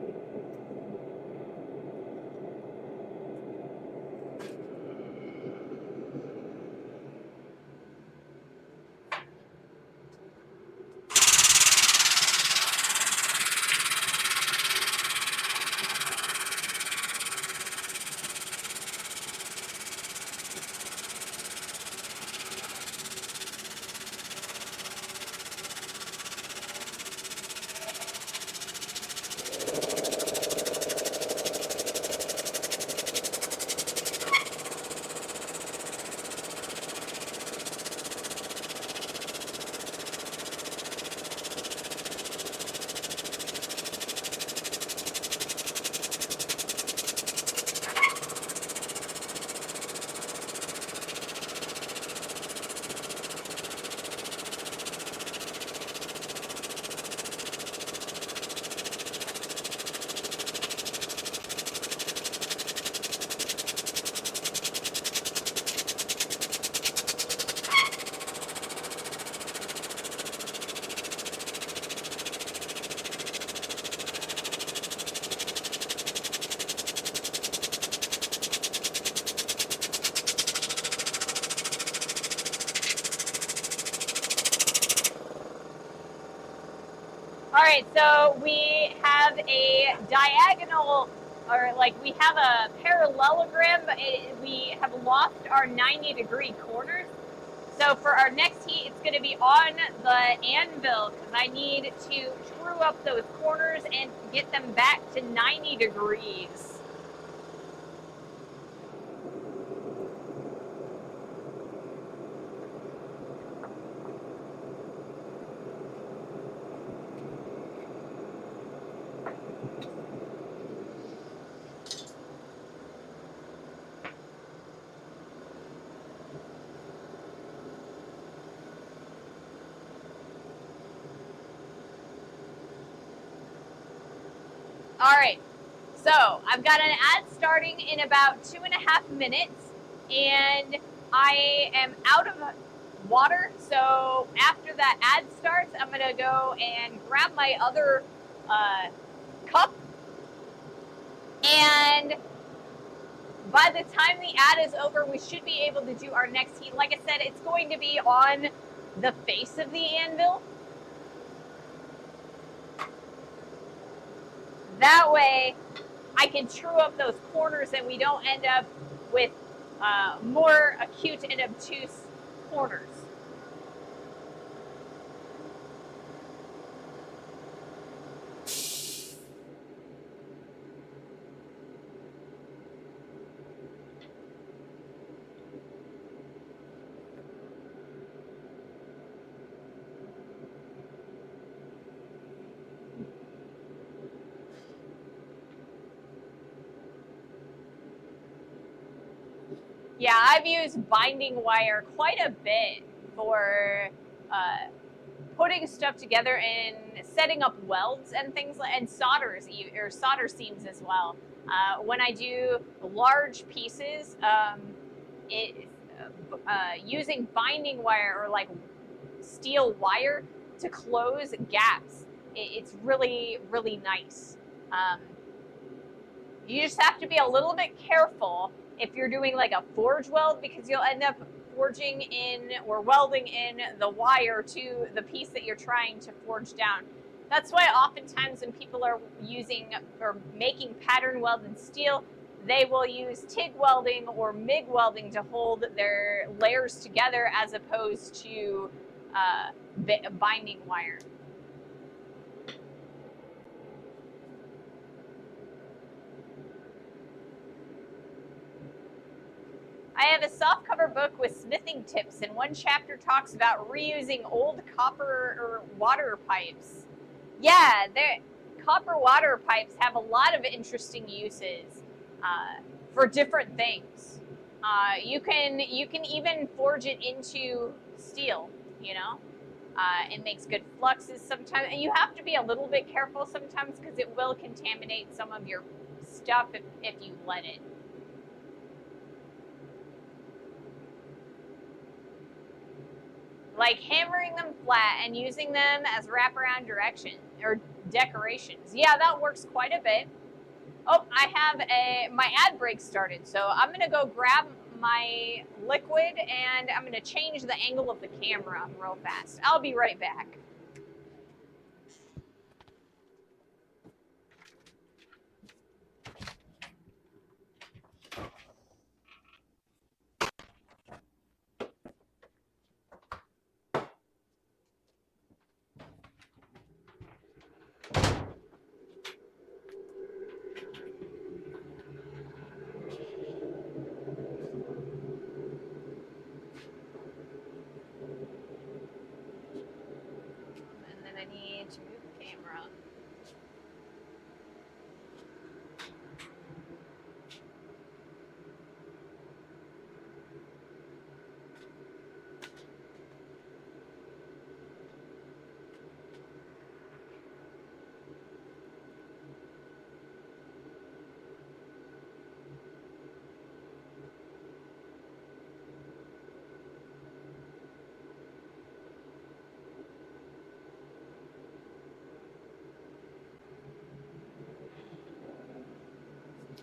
All right, so we have a diagonal, or like we have a parallelogram. We have lost our 90-degree corners. So for our next heat, it's going to be on the anvil because I need to true up those corners and get them back to 90 degrees. All right, so I've got an ad starting in about 2.5 minutes, and I am out of water. So after that ad starts, I'm gonna go and grab my other cup, and by the time the ad is over, we should be able to do our next heat. Like I said, it's going to be on the face of the anvil. That way, I can true up those corners and we don't end up with more acute and obtuse corners. Yeah, I've used binding wire quite a bit for putting stuff together and setting up welds and things like, and solder seams as well. When I do large pieces, using binding wire or like steel wire to close gaps, it's really nice. Um, you just have to be a little bit careful if you're doing like a forge weld, because you'll end up forging in or welding in the wire to the piece that you're trying to forge down. That's why oftentimes when people are using or making pattern welded steel, they will use TIG welding or MIG welding to hold their layers together as opposed to binding wire. I have a softcover book with smithing tips, and one chapter talks about reusing old copper or water pipes. Yeah, copper water pipes have a lot of interesting uses for different things. You can even forge it into steel. You know, it makes good fluxes sometimes, and you have to be a little bit careful sometimes because it will contaminate some of your stuff if you let it. Like hammering them flat and using them as wraparound direction or decorations. Yeah, that works quite a bit. Oh, I have my ad break started, so I'm gonna go grab my liquid and I'm gonna change the angle of the camera real fast. I'll be right back. And then I need to move the camera.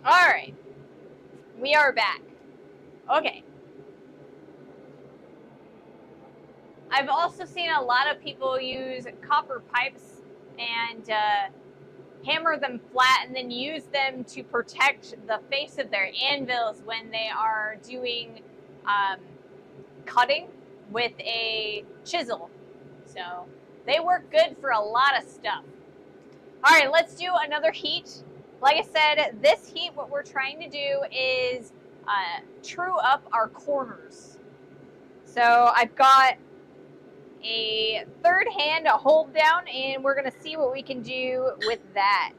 All right, we are back. Okay. I've also seen a lot of people use copper pipes and hammer them flat and then use them to protect the face of their anvils when they are doing cutting with a chisel. So they work good for a lot of stuff. All right, let's do another heat. Like I said, this heat, what we're trying to do is true up our corners. So I've got a third hand, a hold down, and we're going to see what we can do with that.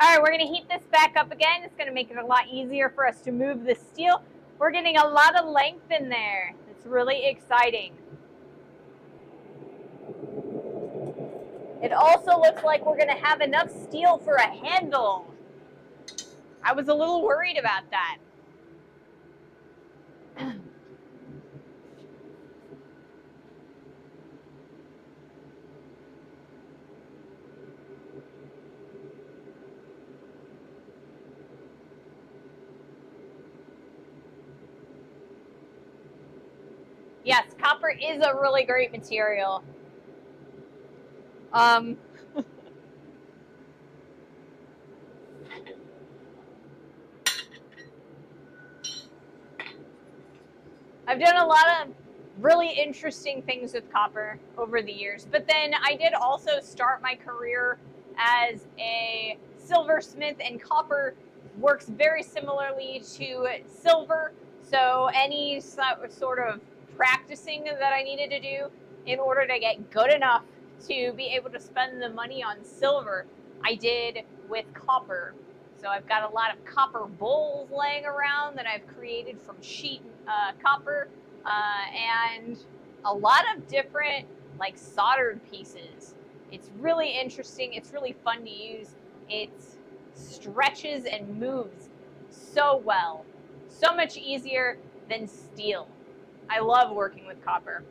All right, we're going to heat this back up again. It's going to make it a lot easier for us to move the steel. We're getting a lot of length in there. It's really exciting. It also looks like we're going to have enough steel for a handle. I was a little worried about that. Yes, copper is a really great material. I've done a lot of really interesting things with copper over the years, but then I did also start my career as a silversmith, and copper works very similarly to silver. So any sort of practicing that I needed to do in order to get good enough to be able to spend the money on silver, I did with copper. So I've got a lot of copper bowls laying around that I've created from sheet copper, and a lot of different like soldered pieces. It's really interesting. It's really fun to use. It stretches and moves so well. So much easier than steel. I love working with copper.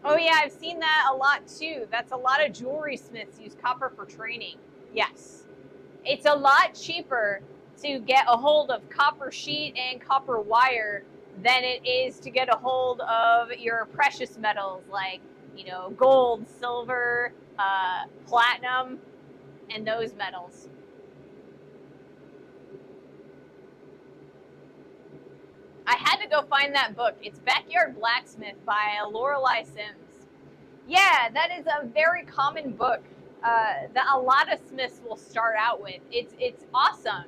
Oh yeah, I've seen that a lot too. That's a lot of jewelry smiths use copper for training. Yes. It's a lot cheaper to get a hold of copper sheet and copper wire than it is to get a hold of your precious metals like, you know, gold, silver, platinum, and those metals. I had to go find that book. It's Backyard Blacksmith by Lorelei Sims. Yeah, that is a very common book that a lot of smiths will start out with. It's awesome.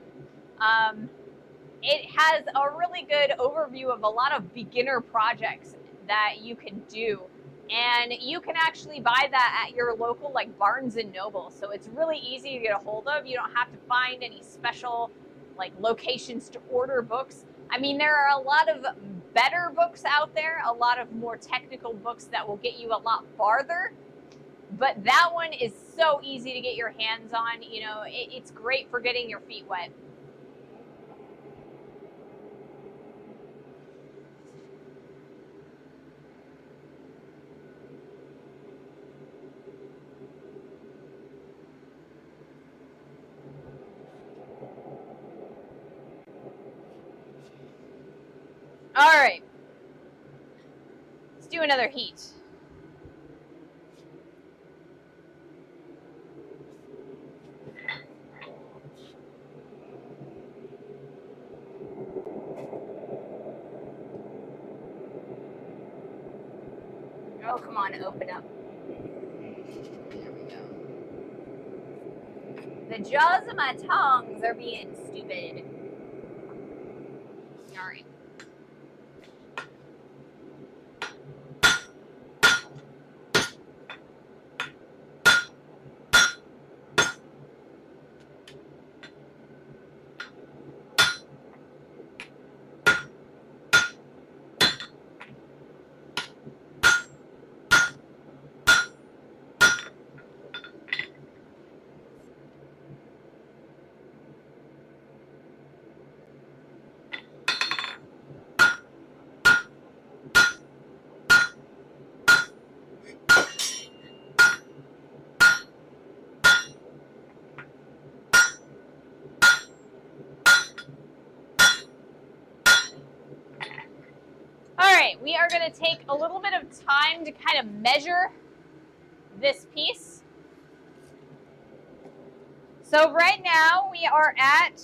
It has a really good overview of a lot of beginner projects that you can do. And you can actually buy that at your local like Barnes and Noble. So it's really easy to get a hold of. You don't have to find any special like locations to order books. I mean, there are a lot of better books out there, a lot of more technical books that will get you a lot farther. But that one is so easy to get your hands on. You know, it's great for getting your feet wet. All right. Let's do another heat. Oh, come on, open up. There we go. The jaws of my tongues are being stupid. All right. All right, we are going to take a little bit of time to kind of measure this piece. So right now we are at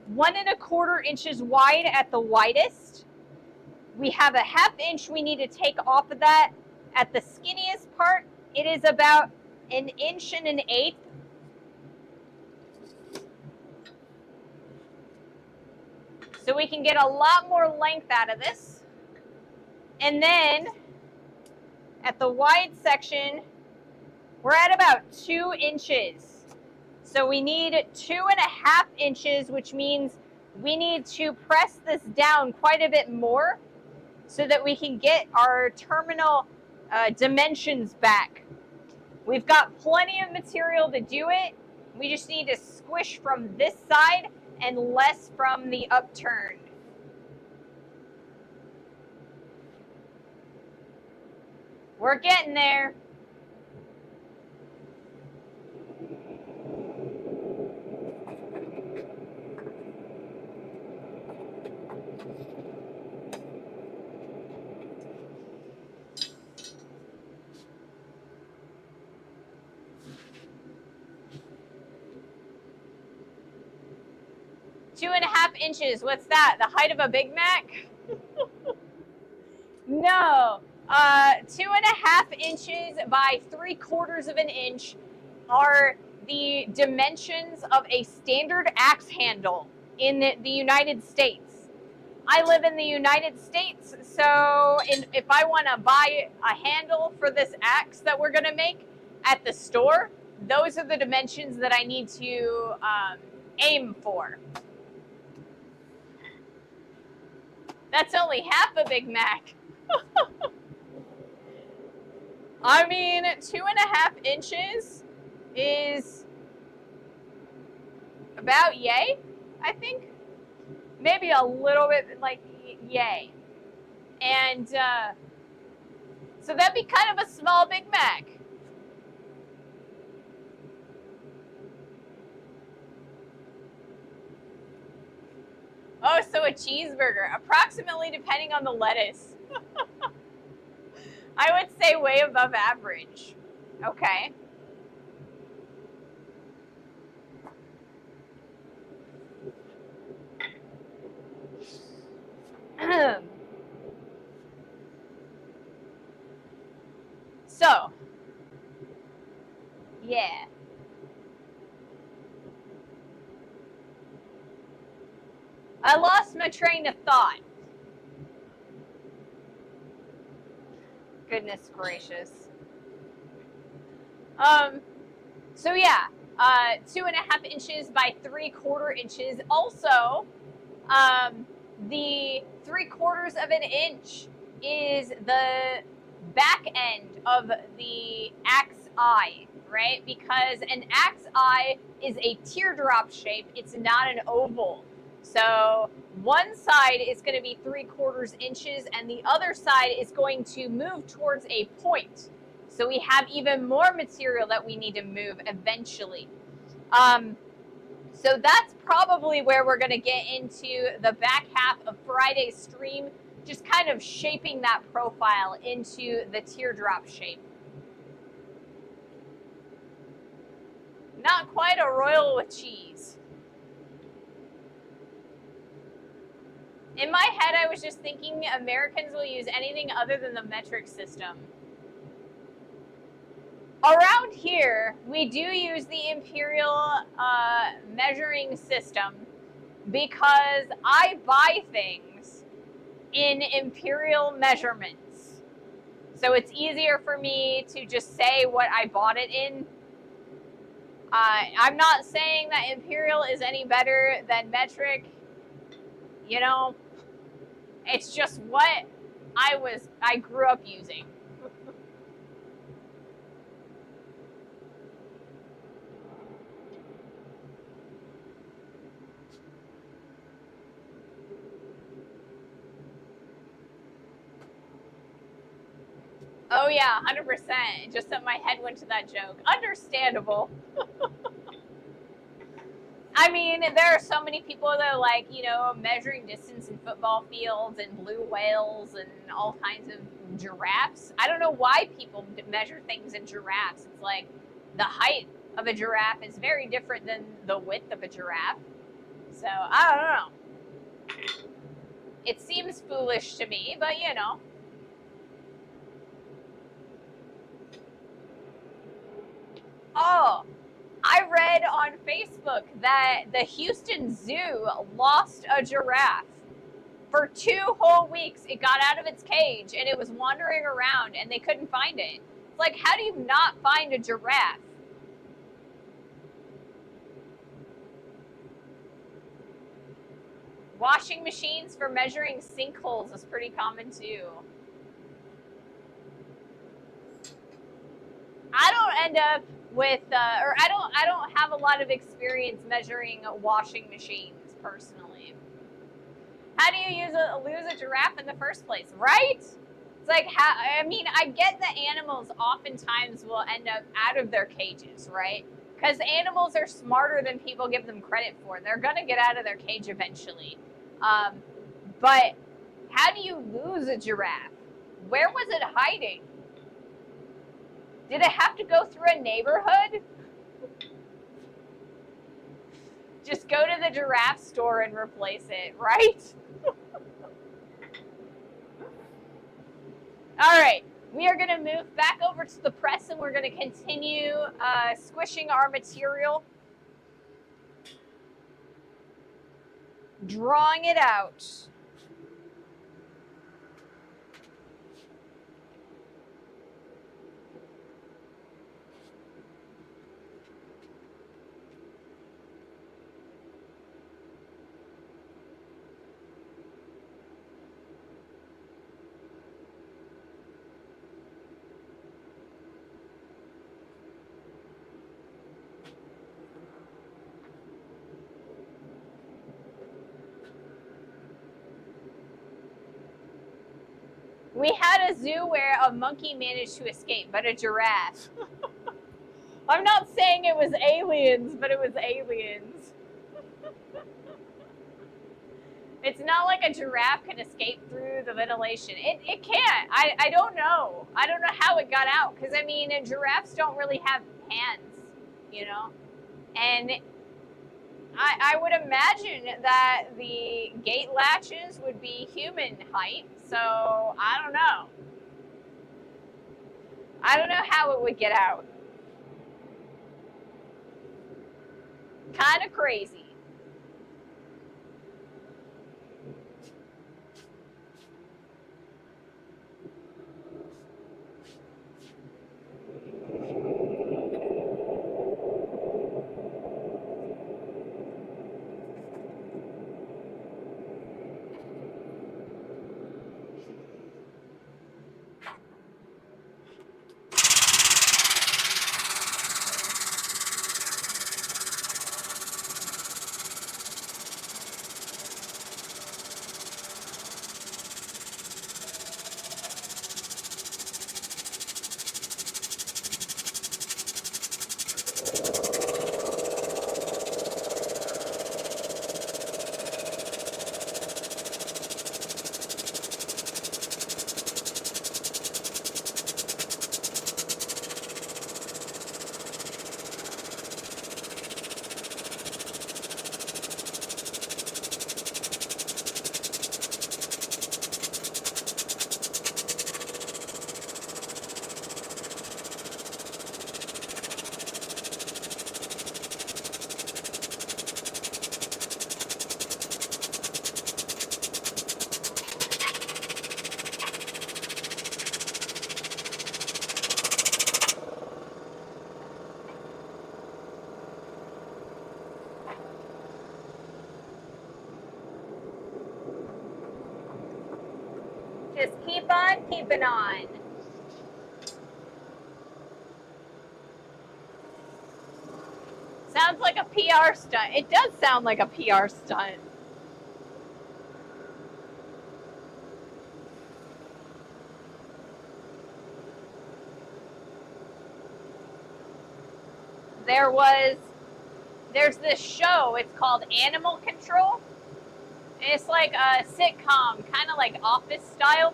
1 1/4 inches wide at the widest. We have a 1/2 inch we need to take off of that. At the skinniest part, it is about 1 1/8 inches. So we can get a lot more length out of this. And then at the wide section, we're at about 2 inches. So we need 2.5 inches, which means we need to press this down quite a bit more so that we can get our terminal dimensions back. We've got plenty of material to do it. We just need to squish from this side and less from the upturned. We're getting there. Two and a half inches. What's that? The height of a Big Mac? No. 2.5 inches by 3/4 inch are the dimensions of a standard axe handle in the United States. I live in the United States, so if I want to buy a handle for this axe that we're going to make at the store, those are the dimensions that I need to aim for. That's only half a Big Mac. I mean, 2.5 inches is about yay, I think. Maybe a little bit like yay. And so that'd be kind of a small Big Mac. Oh, so a cheeseburger, approximately depending on the lettuce. I would say way above average. Okay. So, yeah. I lost my train of thought. Goodness gracious. So yeah, 2.5 inches by 3/4 inches. Also, the 3/4 inch is the back end of the axe eye, right? Because an axe eye is a teardrop shape. It's not an oval. So one side is going to be 3/4 inches and the other side is going to move towards a point. So we have even more material that we need to move eventually. So that's probably where we're going to get into the back half of Friday's stream, just kind of shaping that profile into the teardrop shape. Not quite a royal with cheese. In my head, I was just thinking Americans will use anything other than the metric system. Around here, we do use the imperial measuring system because I buy things in imperial measurements. So it's easier for me to just say what I bought it in. I'm not saying that imperial is any better than metric. You know, it's just what I grew up using. Oh yeah, 100%. Just that my head went to that joke. Understandable. I mean, there are so many people that are like, you know, measuring distance in football fields and blue whales and all kinds of giraffes. I don't know why people measure things in giraffes. It's like the height of a giraffe is very different than the width of a giraffe. So, I don't know. It seems foolish to me, but you know. Oh, I read on Facebook that the Houston Zoo lost a giraffe. For 2 whole weeks, it got out of its cage and it was wandering around and they couldn't find it. It's like, how do you not find a giraffe? Washing machines for measuring sinkholes is pretty common too. I don't end up with, or I don't have a lot of experience measuring washing machines personally. How do you lose a giraffe in the first place, right? It's like, I mean, I get that animals oftentimes will end up out of their cages, right? Because animals are smarter than people give them credit for. They're going to get out of their cage eventually. But how do you lose a giraffe? Where was it hiding? Did it have to go through a neighborhood? Just go to the giraffe store and replace it, right? All right, we are going to move back over to the press and we're going to continue squishing our material, drawing it out. We had a zoo where a monkey managed to escape, but a giraffe. I'm not saying it was aliens, but it was aliens. It's not like a giraffe can escape through the ventilation. It can't. I don't know. I don't know how it got out. Because, I mean, giraffes don't really have hands, you know? And I would imagine that the gate latches would be human height. So, I don't know. I don't know how it would get out. Kind of crazy. Just keep on keeping on. Sounds like a PR stunt. It does sound like a PR stunt. There's this show, it's called Animal Control. It's like a sitcom, kind of like Office style.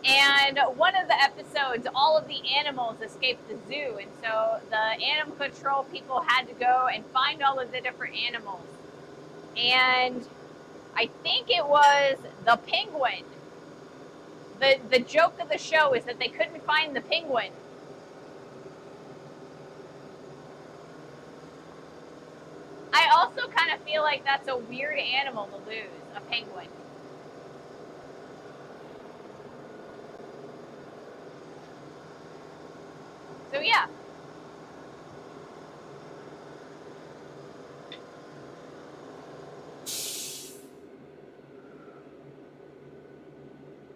And one of the episodes, all of the animals escaped the zoo. And so the animal control people had to go and find all of the different animals. And I think it was the penguin. The joke of the show is that they couldn't find the penguin. I also kind of feel like that's a weird animal to lose, a penguin. So yeah.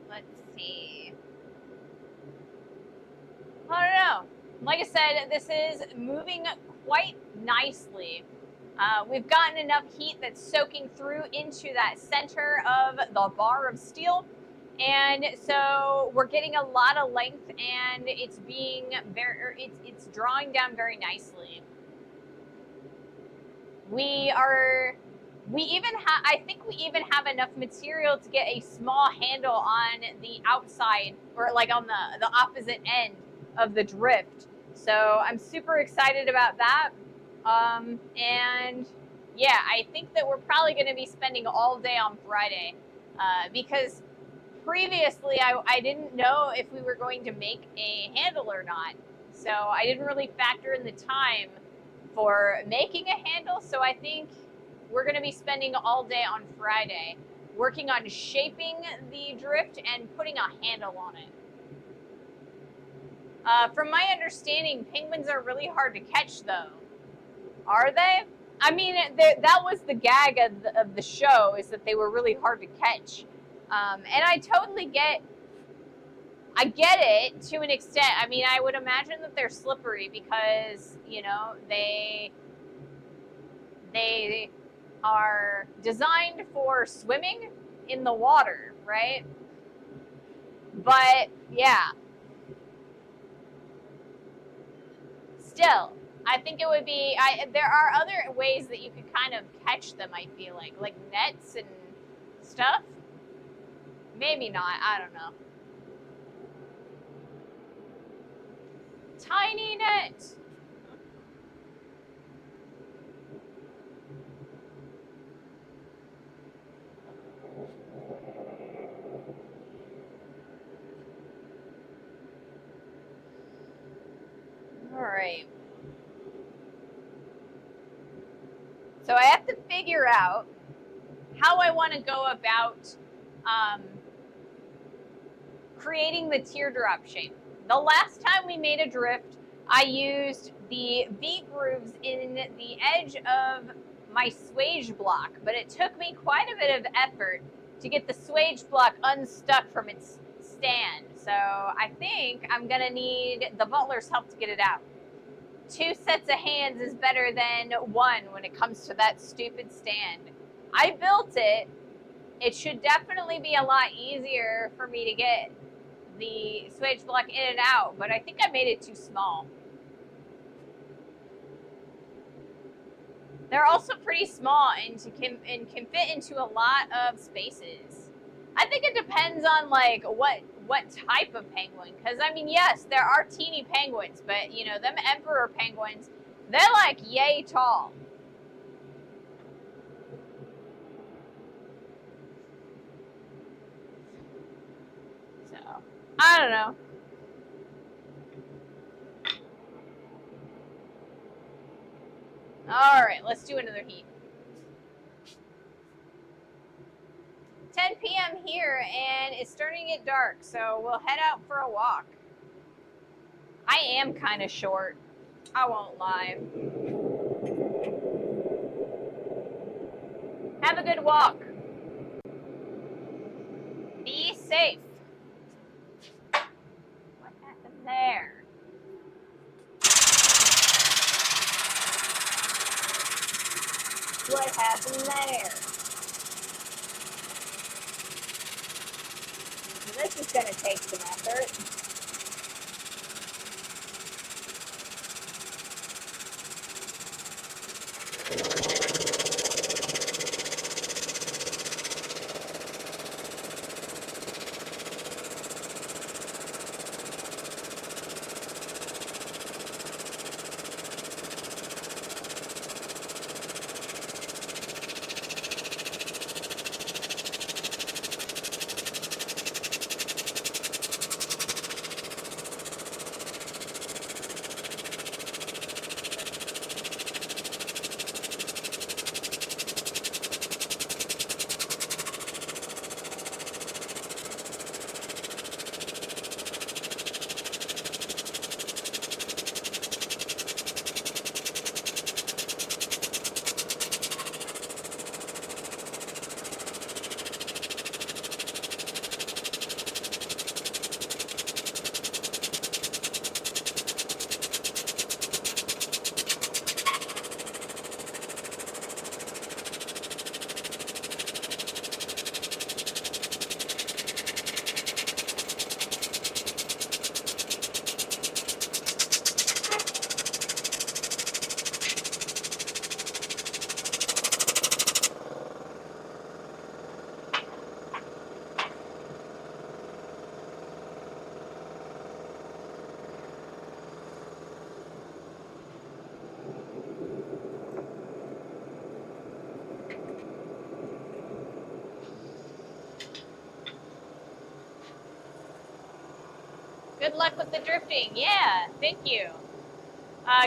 Let's see. I don't know. Like I said, this is moving quite nicely. We've gotten enough heat that's soaking through into that center of the bar of steel. And so we're getting a lot of length, and it's it's drawing down very nicely. I think we even have enough material to get a small handle on the outside, or like on the opposite end of the drift. So I'm super excited about that. And yeah, I think that we're probably going to be spending all day on Friday, because previously I didn't know if we were going to make a handle or not. So I didn't really factor in the time for making a handle. So I think we're going to be spending all day on Friday working on shaping the drift and putting a handle on it. From my understanding, penguins are really hard to catch, though. Are they? I mean, that was the gag of the show, is that they were really hard to catch. And I totally get it to an extent. I mean, I would imagine that they're slippery because, you know, they are designed for swimming in the water, right? But yeah, still, I think it would be. There are other ways that you could kind of catch them. I feel like nets and stuff. Maybe not. I don't know. Tiny net. All right. So I have to figure out how I want to go about creating the teardrop shape. The last time we made a drift, I used the V grooves in the edge of my swage block, but it took me quite a bit of effort to get the swage block unstuck from its stand. So I think I'm gonna need the butler's help to get it out. 2 sets of hands is better than 1 when it comes to that stupid stand. I built it. It should definitely be a lot easier for me to get the swage block in and out, but I think I made it too small. They're also pretty small and can fit into a lot of spaces. I think it depends on like what type of penguin, because I mean, yes, there are teeny penguins, but you know, them emperor penguins, they're like yay tall. So I don't know. All right, let's do another heat. 10 p.m. here, and it's starting to get dark, so we'll head out for a walk. I am kind of short. I won't lie. Have a good walk. Be safe. safe. What happened there? What happened there? This is going to take some effort. Good luck with the drifting. Yeah, thank you.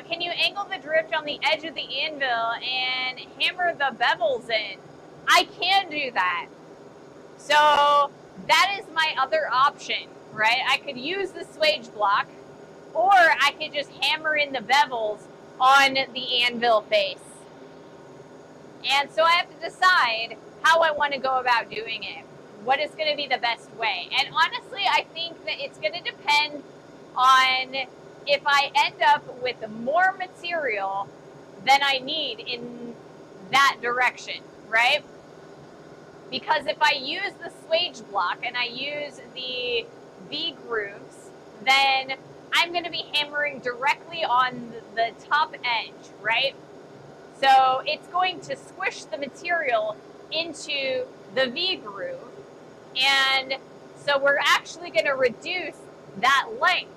Can you angle the drift on the edge of the anvil and hammer the bevels in? I can do that. So that is my other option, right? I could use the swage block, or I could just hammer in the bevels on the anvil face. And so I have to decide how I want to go about doing it. What is going to be the best way? And honestly, I think that it's going to depend on if I end up with more material than I need in that direction, right? Because if I use the swage block and I use the V grooves, then I'm going to be hammering directly on the top edge, right? So it's going to squish the material into the V groove, and so we're actually going to reduce that length,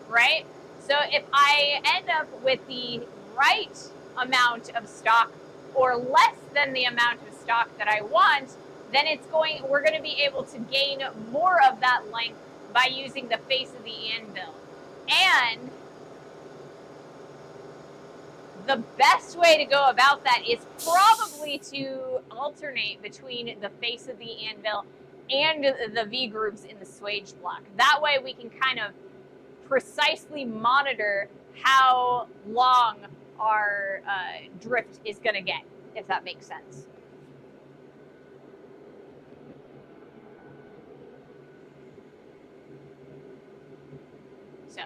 right? So if I end up with the right amount of stock or less than the amount of stock that I want, then we're going to be able to gain more of that length by using the face of the anvil. And the best way to go about that is probably to alternate between the face of the anvil and the V grooves in the swage block. That way we can kind of precisely monitor how long our drift is going to get, if that makes sense. So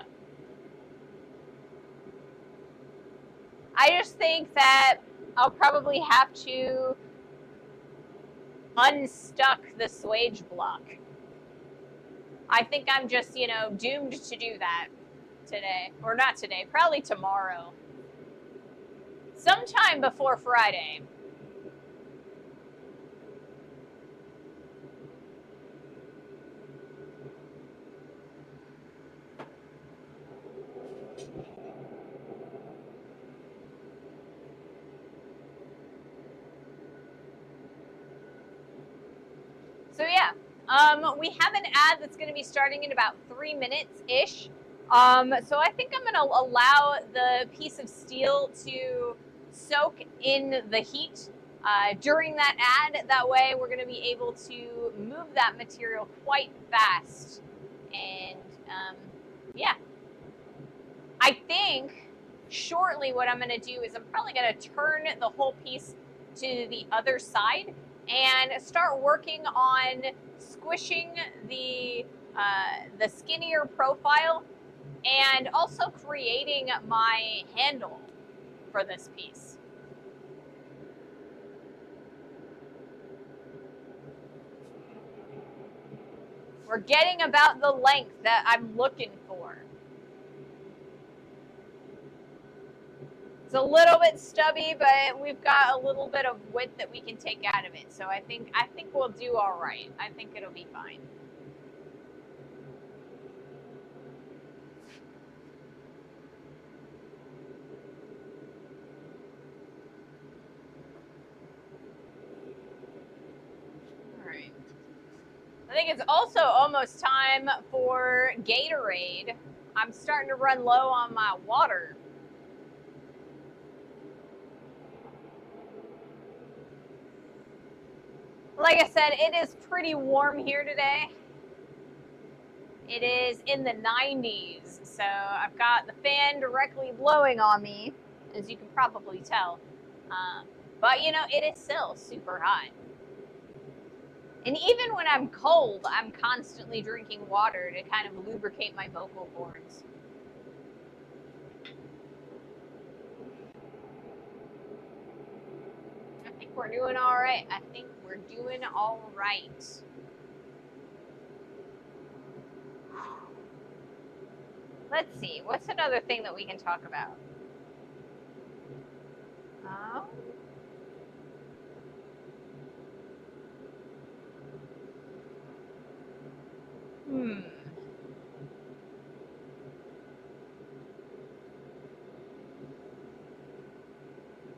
I just think that I'll probably have to unstuck the swage block. I think I'm just, doomed to do that today. Or not today, probably tomorrow. Sometime before Friday. So yeah, we have an ad that's going to be starting in about 3 minutes-ish. So I think I'm going to allow the piece of steel to soak in the heat during that ad. That way we're going to be able to move that material quite fast. And yeah, I think shortly what I'm going to do is I'm probably going to turn the whole piece to the other side and start working on squishing the skinnier profile and also creating my handle for this piece. We're getting about the length that I'm looking for. It's a little bit stubby, but we've got a little bit of width that we can take out of it. So I think we'll do all right. I think it'll be fine. All right. I think it's also almost time for Gatorade. I'm starting to run low on my water. Like I said, it is pretty warm here today. It is in the 90s, so I've got the fan directly blowing on me, as you can probably tell. But, you know, it is still super hot. And even when I'm cold, I'm constantly drinking water to kind of lubricate my vocal cords. I think we're doing all right. I think we're doing all right. Let's see. What's another thing that we can talk about?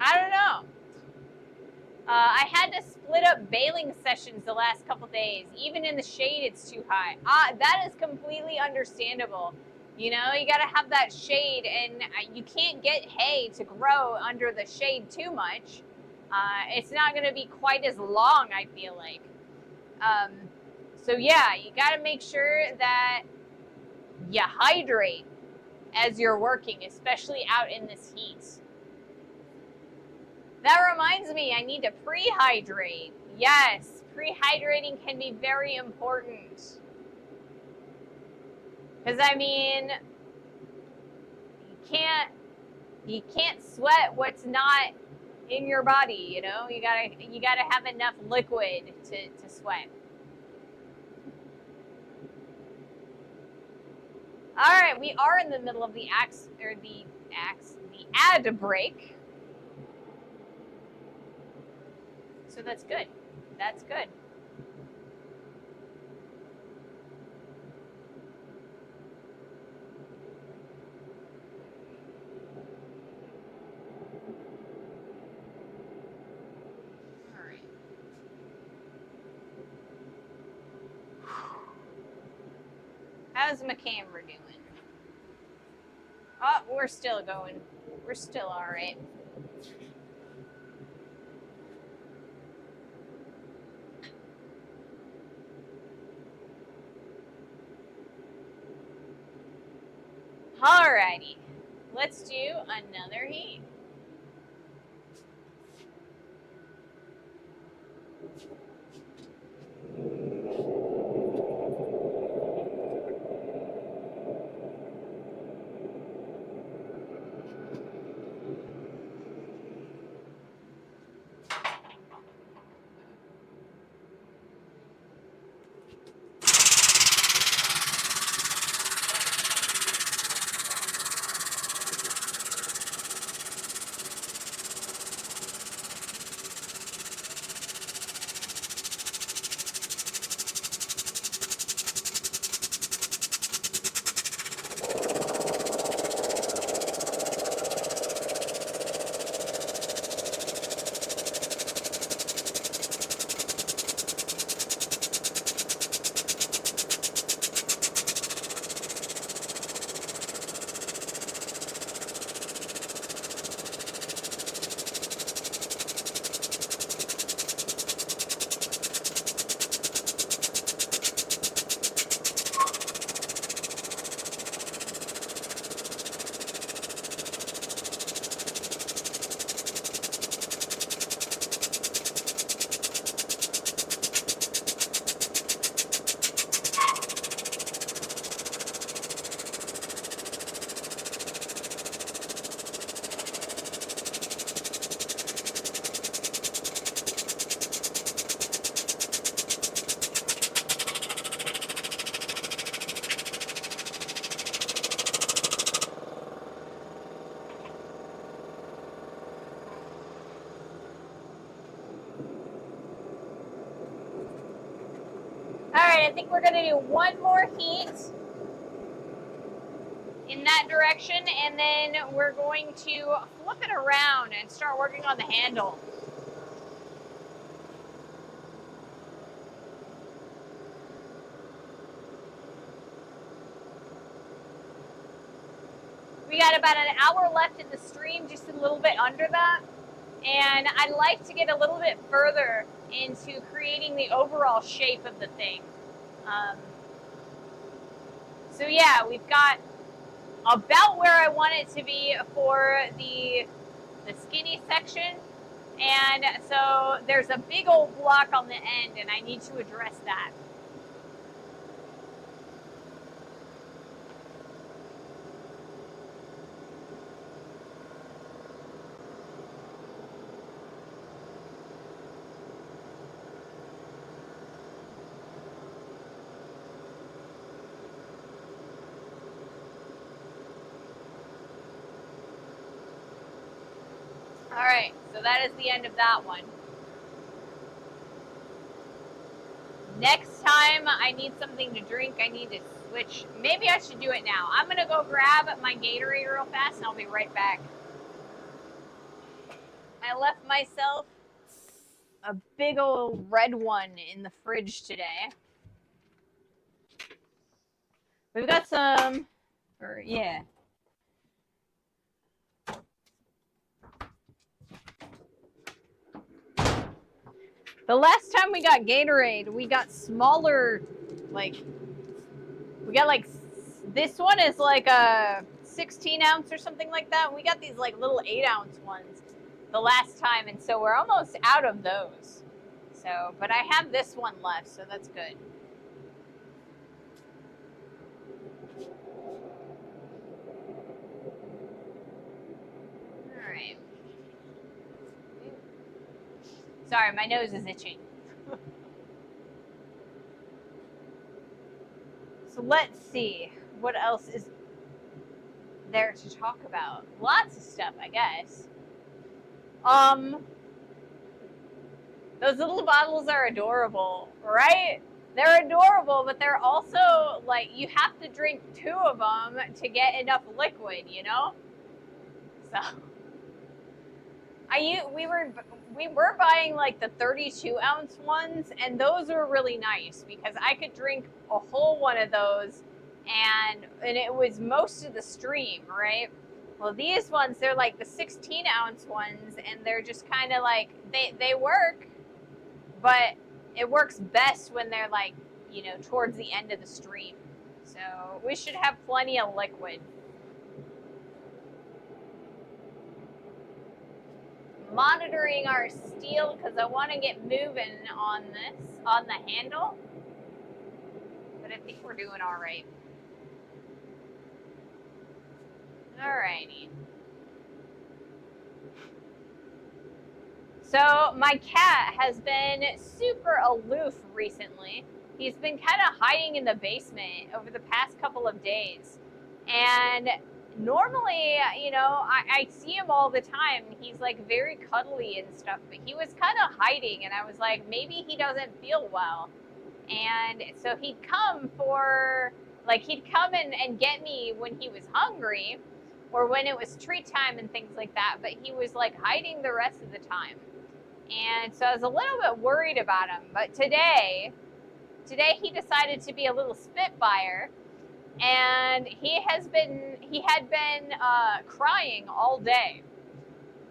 I don't know. I had to split up bailing sessions the last couple days. Even in the shade, it's too high. That is completely understandable. You know, you got to have that shade, and you can't get hay to grow under the shade too much. It's not going to be quite as long, I feel like. So yeah, you got to make sure that you hydrate as you're working, especially out in this heat. That reminds me, I need to pre-hydrate. Yes, pre-hydrating can be very important. Because I mean, you can't sweat what's not in your body, you know? You gotta have enough liquid to sweat. All right, we are in the middle of the ad break. So that's good. That's good. All right. How's my camera doing? Oh, we're still going. We're still all right. Alrighty, let's do another heat. All right, I think we're gonna do one more heat in that direction, and then we're going to flip it around and start working on the handle. We got about an hour left in the stream, just a little bit under that. And I'd like to get a little bit further into creating the overall shape of the thing. So yeah, we've got about where I want it to be for the skinny section. And so there's a big old block on the end, and I need to address that. All right, so that is the end of that one. Next time I need something to drink, I need to switch. Maybe I should do it now. I'm gonna go grab my Gatorade real fast and I'll be right back. I left myself a big old red one in the fridge today. We've got some, yeah. The last time we got Gatorade, we got smaller, like, this one is like a 16 ounce or something like that. We got these like little 8 ounce ones the last time, and so we're almost out of those. So, but I have this one left, so that's good. All right. Sorry, my nose is itching. So let's see, what else is there to talk about? Lots of stuff, I guess. Those little bottles are adorable, right? They're adorable, but they're also like, you have to drink 2 of them to get enough liquid, you know? So we were buying like the 32 ounce ones, and those were really nice because I could drink a whole one of those, and it was most of the stream, right? Well, these ones, they're like the 16 ounce ones, and they're just kind of like, they work, but it works best when they're like, you know, towards the end of the stream. So we should have plenty of liquid. Monitoring our steel because I want to get moving on this, on the handle. But I think we're doing all right. Alrighty. So my cat has been super aloof recently. He's been kind of hiding in the basement over the past couple of days. And normally, you know, I see him all the time. He's like very cuddly and stuff, but he was kind of hiding, and I was like, maybe he doesn't feel well. And so he'd come and get me when he was hungry or when it was treat time and things like that, but he was like hiding the rest of the time. And so I was a little bit worried about him, but today he decided to be a little spitfire, and he had been crying all day.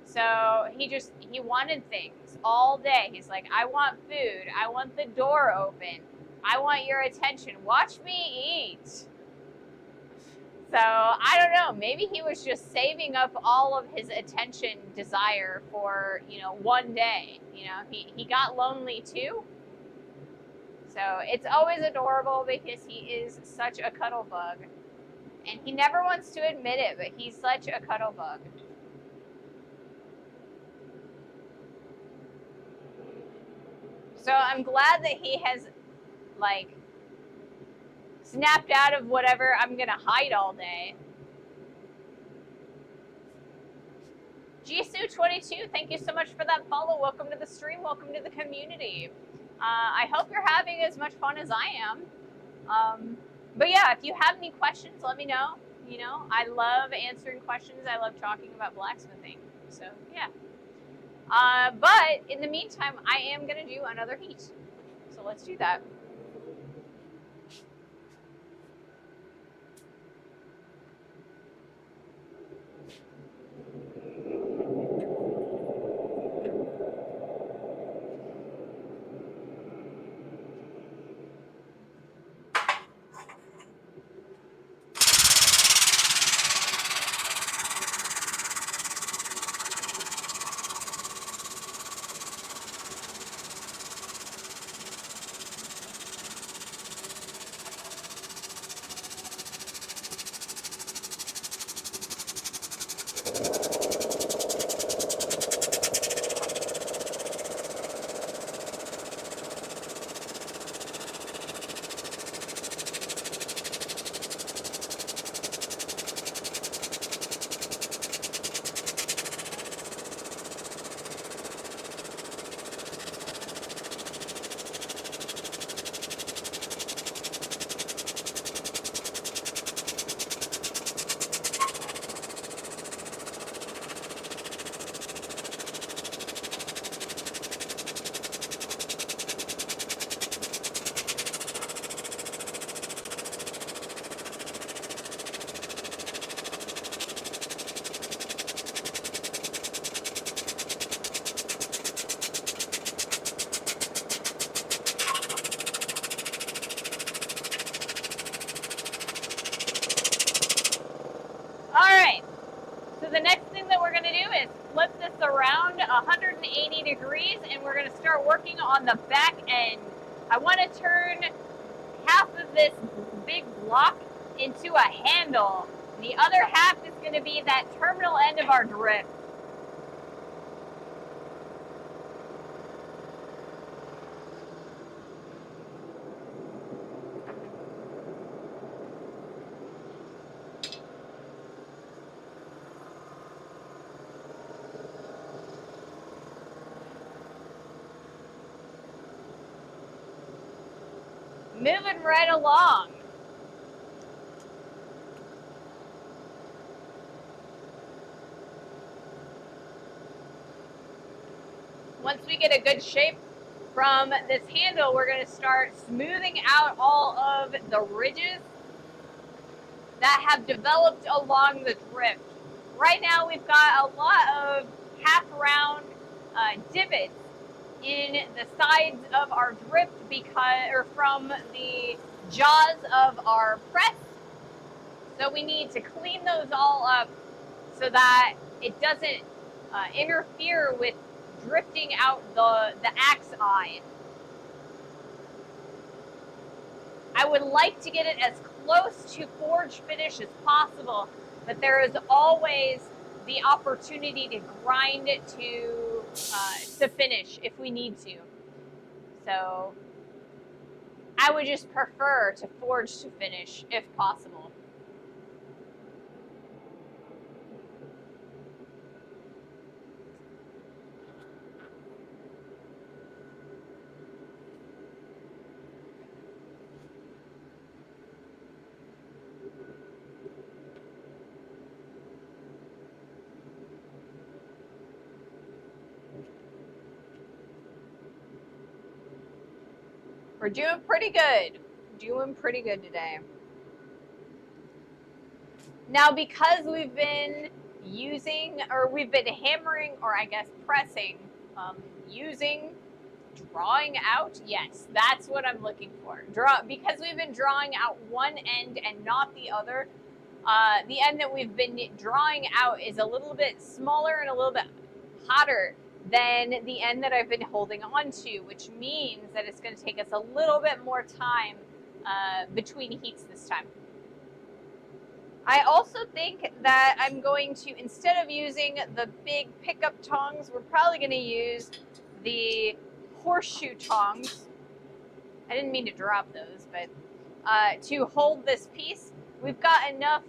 So he wanted things all day. He's like, I want food. I want the door open. I want your attention. Watch me eat. So I don't know. Maybe he was just saving up all of his attention desire for, you know, one day. You know, he got lonely too. So it's always adorable because he is such a cuddle bug. And he never wants to admit it, but he's such a cuddle bug. So I'm glad that he has, like, snapped out of whatever I'm going to hide all day. Jisoo22, thank you so much for that follow. Welcome to the stream. Welcome to the community. I hope you're having as much fun as I am. But yeah, if you have any questions, let me know. You know, I love answering questions. I love talking about blacksmithing. So yeah. But in the meantime, I am gonna do another heat. So let's do that. All right. So the next thing that we're going to do is flip this around 180 degrees, and we're going to start working on the back end. I want to turn half of this big block into a handle. The other half is going to be that terminal end of our drip. Moving right along. Once we get a good shape from this handle, we're going to start smoothing out all of the ridges that have developed along the drip. Right now we've got a lot of half round divots in the sides of our drip from the jaws of our press. So we need to clean those all up so that it doesn't interfere with drifting out the axe eye. I would like to get it as close to forge finish as possible, but there is always the opportunity to grind it to finish if we need to. So I would just prefer to forge to finish if possible. We're doing pretty good. Doing pretty good today. Now, because we've been hammering, or I guess pressing, drawing out. Yes, that's what I'm looking for. Because we've been drawing out one end and not the other. The end that we've been drawing out is a little bit smaller and a little bit hotter than the end that I've been holding on to, which means that it's going to take us a little bit more time between heats this time. I also think that I'm going to, instead of using the big pickup tongs, we're probably going to use the horseshoe tongs. I didn't mean to drop those, but to hold this piece, we've got enough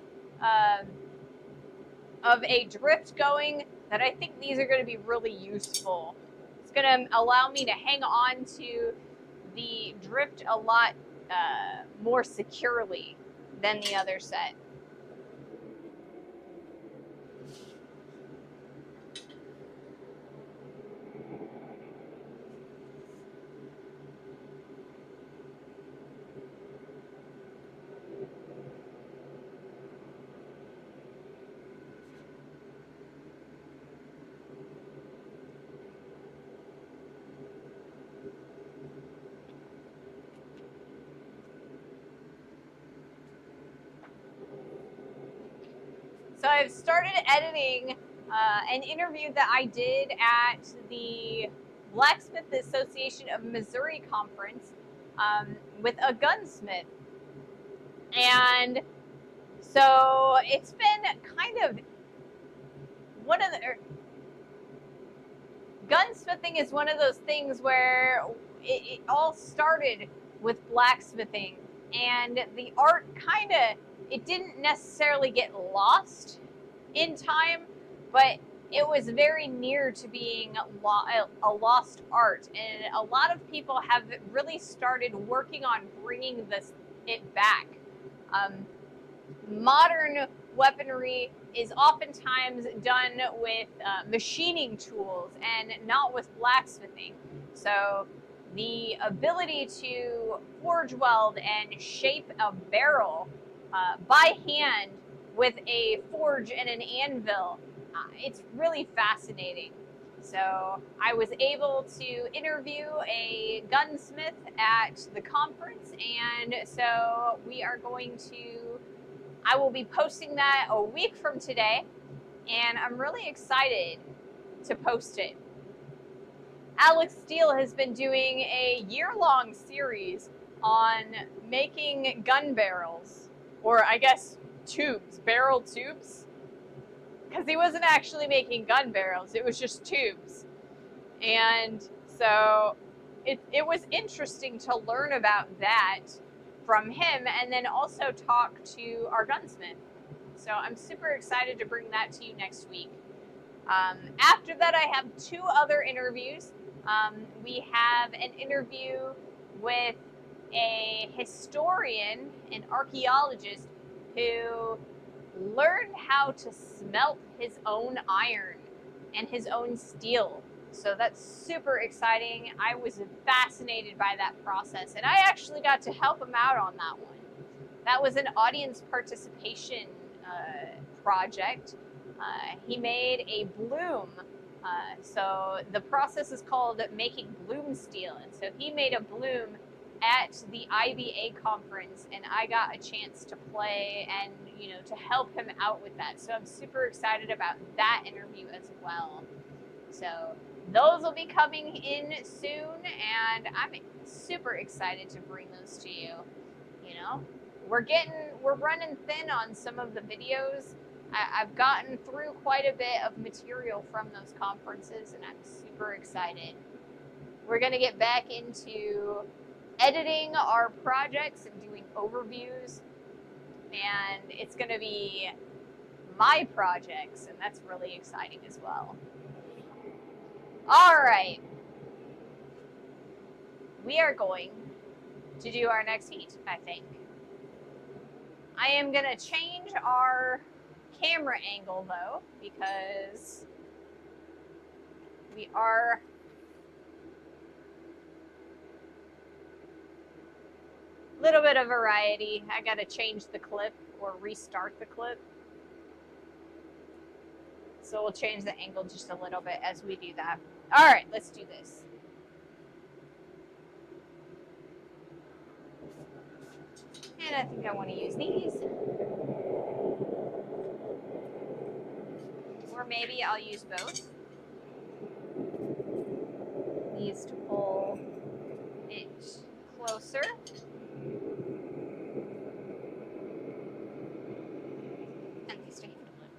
of a drift going that I think these are going to be really useful. It's going to allow me to hang on to the drift a lot more securely than the other set. So I've started editing an interview that I did at the Blacksmith Association of Missouri conference with a gunsmith. And so it's been kind of one of the... Gunsmithing is one of those things where it all started with blacksmithing, and the art kind of, it didn't necessarily get lost in time, but it was very near to being a lost art, and a lot of people have really started working on bringing it back. Modern weaponry is oftentimes done with machining tools and not with blacksmithing. So the ability to forge weld and shape a barrel by hand with a forge and an anvil, it's really fascinating. So I was able to interview a gunsmith at the conference, and so we are going to, I will be posting that a week from today, and I'm really excited to post it. Alex Steele has been doing a year-long series on making gun barrels, or I guess tubes, barrel tubes, because he wasn't actually making gun barrels, it was just tubes. And so it was interesting to learn about that from him, and then also talk to our gunsmith. So I'm super excited to bring that to you next week. After that, I have 2 other interviews. We have an interview with a historian and archaeologist who learned how to smelt his own iron and his own steel. So that's super exciting. I was fascinated by that process, and I actually got to help him out on that one. That was an audience participation project. He made a bloom. So the process is called making bloom steel. And so he made a bloom at the IBA conference, and I got a chance to play and, you know, to help him out with that. So I'm super excited about that interview as well. So those will be coming in soon, and I'm super excited to bring those to you. You know, we're running thin on some of the videos. I've gotten through quite a bit of material from those conferences, and I'm super excited. We're going to get back into editing our projects and doing overviews, and it's going to be my projects, and that's really exciting as well. All right. We are going to do our next heat, I think. I am going to change our camera angle, though, because we are a little bit of variety. I got to change the clip or restart the clip. So we'll change the angle just a little bit as we do that. All right, let's do this. And I think I want to use these. Or maybe I'll use both. These to pull it closer. And these to handle it.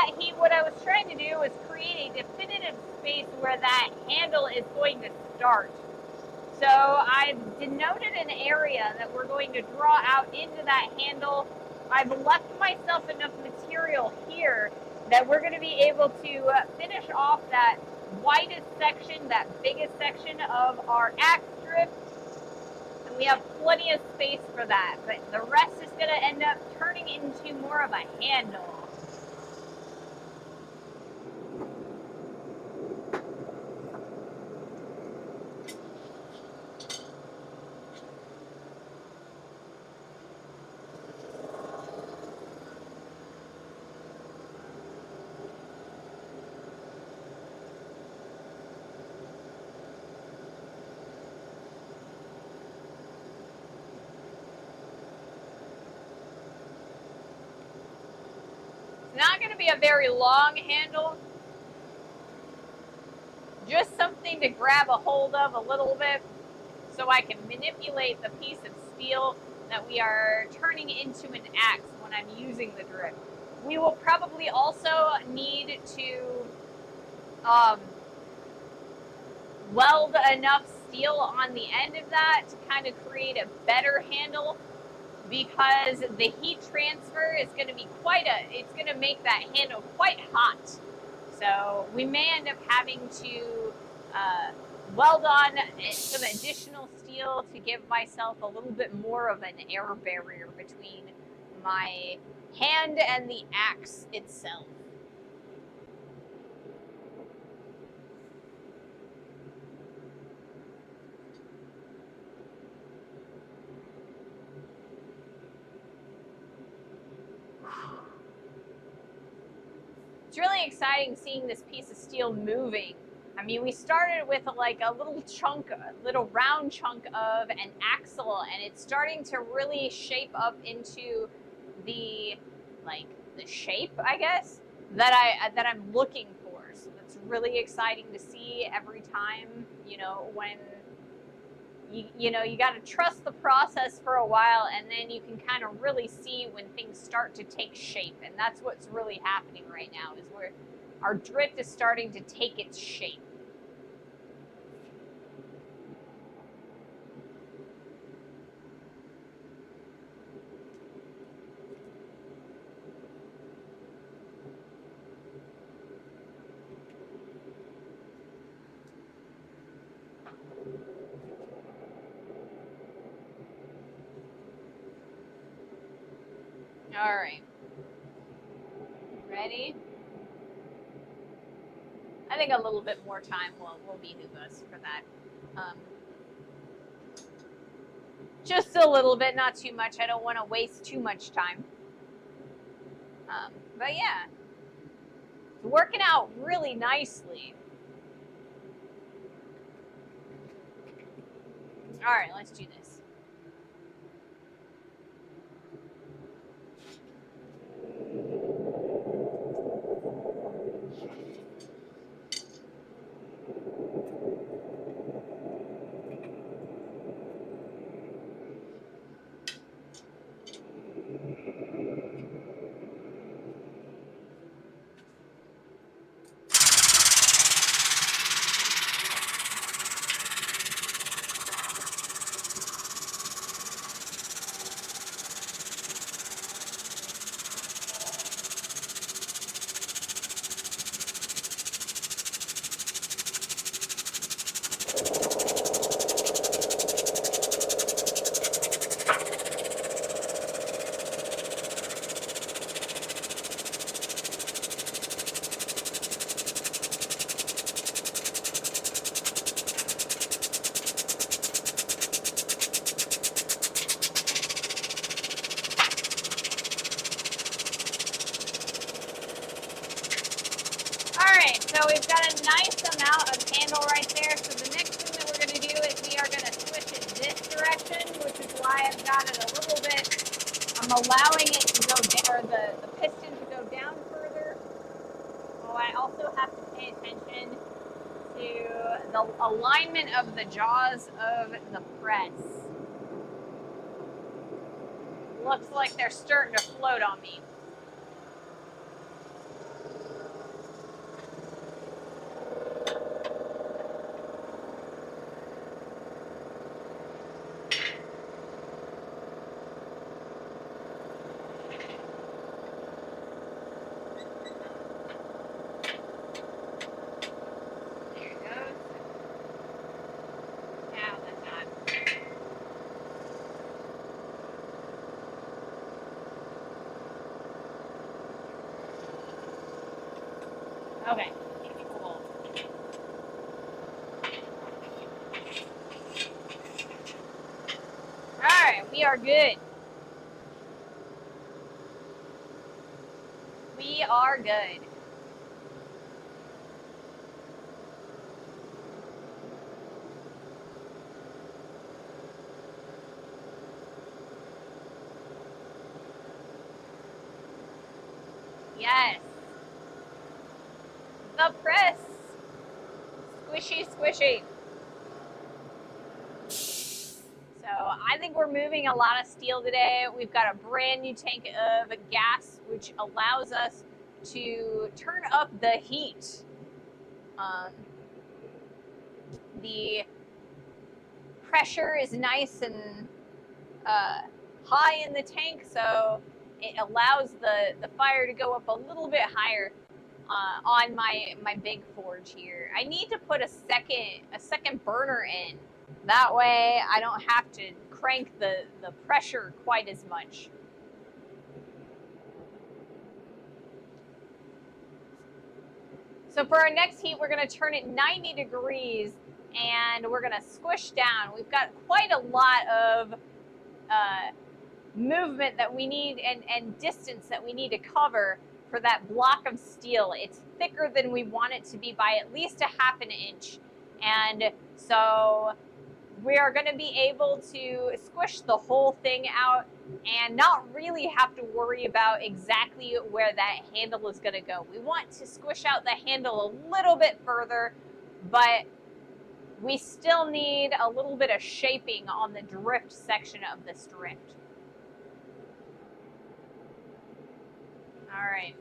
that heat, what I was trying to do was create a definitive space where that handle is going to start. So I've denoted an area that we're going to draw out into that handle. I've left myself enough material here that we're going to be able to finish off that widest section, that biggest section of our axe strip. And we have plenty of space for that, but the rest is going to end up turning into more of a handle. Not going to be a very long handle, just something to grab a hold of a little bit so I can manipulate the piece of steel that we are turning into an axe when I'm using the drip. We will probably also need to weld enough steel on the end of that to kind of create a better handle, because the heat transfer is going to be it's going to make that handle quite hot. So we may end up having to weld on some additional steel to give myself a little bit more of an air barrier between my hand and the axe itself. It's really exciting seeing this piece of steel moving. I mean, we started with like a little round chunk of an axle, and it's starting to really shape up into the shape, I guess, that I'm looking for. So it's really exciting to see every time, when you got to trust the process for a while, and then you can kind of really see when things start to take shape. And that's what's really happening right now, is where our drift is starting to take its shape. All right. Ready? I think a little bit more time will behoove us for that. Just a little bit, not too much. I don't want to waste too much time. But yeah, it's working out really nicely. All right, let's do this. So we've got a nice amount of handle right there. So the next thing that we're going to do is we are going to switch it this direction, which is why I've got it a little bit. I'm allowing it to go down, or the piston to go down further. Oh, I also have to pay attention to the alignment of the jaws of the press. Looks like they're starting to float on me. Okay, cool. Alright, we are good. We are good. Yes. The press. Squishy, squishy. So I think we're moving a lot of steel today. We've got a brand new tank of gas, which allows us to turn up the heat. The pressure is nice and high in the tank, so it allows the fire to go up a little bit higher on my big forge here. I need to put a second burner in. That way I don't have to crank the pressure quite as much. So for our next heat, we're going to turn it 90 degrees and we're going to squish down. We've got quite a lot of movement that we need and distance that we need to cover for that block of steel. It's thicker than we want it to be by at least a half an inch. And so we are going to be able to squish the whole thing out and not really have to worry about exactly where that handle is going to go. We want to squish out the handle a little bit further, but we still need a little bit of shaping on the drift section of this drift. All right.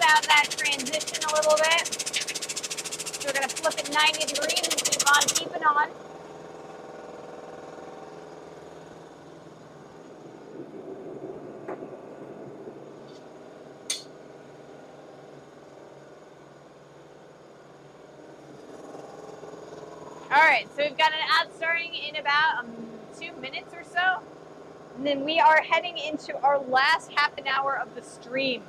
Out that transition a little bit. So we're going to flip it 90 degrees and keep on keeping on. All right, so we've got an ad starting in about 2 minutes or so. And then we are heading into our last half an hour of the stream.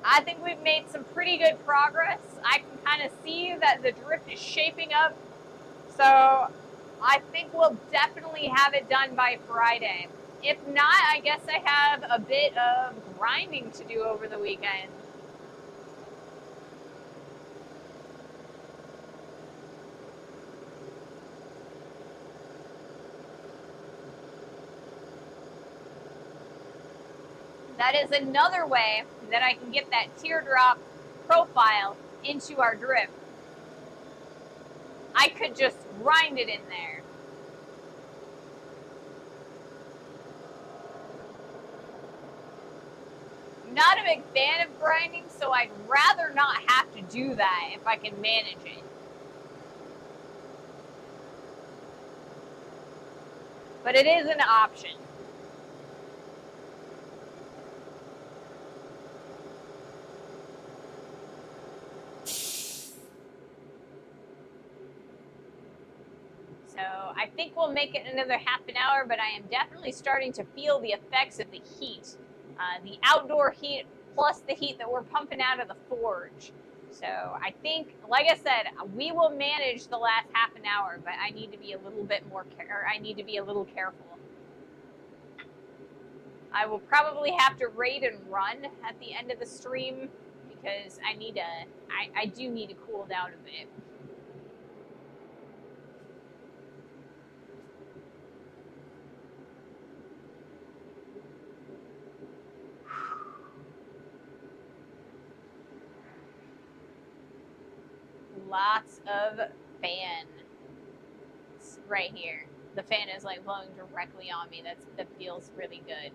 I think we've made some pretty good progress. I can kind of see that the drift is shaping up. So I think we'll definitely have it done by Friday. If not, I guess I have a bit of grinding to do over the weekend. That is another way that I can get that teardrop profile into our drift. I could just grind it in there. I'm not a big fan of grinding, so I'd rather not have to do that if I can manage it. But it is an option. So I think we'll make it another half an hour, but I am definitely starting to feel the effects of the heat. The outdoor heat plus the heat that we're pumping out of the forge. So I think, like I said, we will manage the last half an hour, but I need to be a little bit more I need to be a little careful. I will probably have to raid and run at the end of the stream because I do need to cool down a bit. Lots of fan right here. The fan is like blowing directly on me. That feels really good.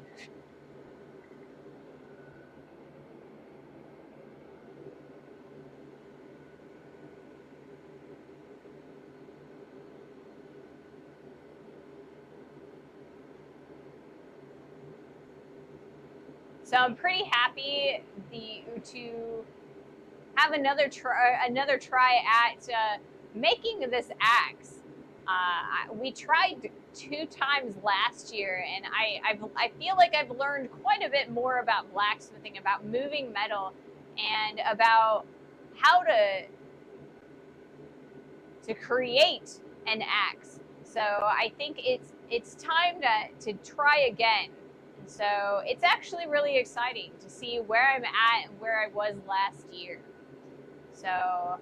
So I'm pretty happy to have another try at making this axe. We tried 2 times last year, and I feel like I've learned quite a bit more about blacksmithing, about moving metal, and about how to create an axe. So I think it's time to try again. And so it's actually really exciting to see where I'm at and where I was last year. So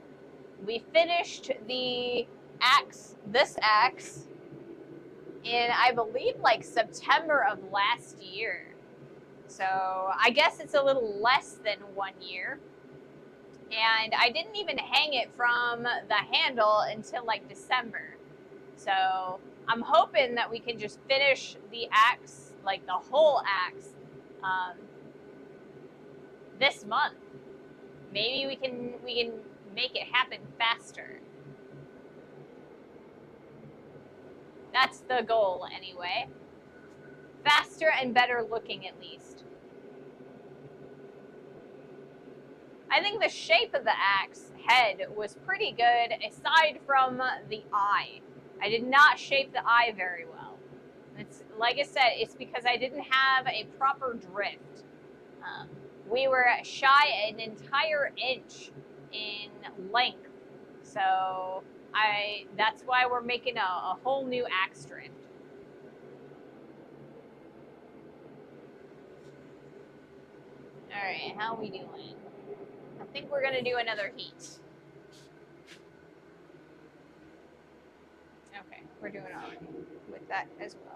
we finished this axe in, I believe, like September of last year. So I guess it's a little less than 1 year. And I didn't even hang it from the handle until like December. So I'm hoping that we can just finish the axe, like the whole axe, this month. Maybe we can make it happen faster. That's the goal anyway. Faster and better looking, at least. I think the shape of the axe head was pretty good, aside from the eye. I did not shape the eye very well. It's, like I said, it's because I didn't have a proper drift. We were shy an entire inch in length, so that's why we're making a whole new axe drift. All right, how are we doing? I think we're gonna do another heat. Okay, we're doing all right with that as well.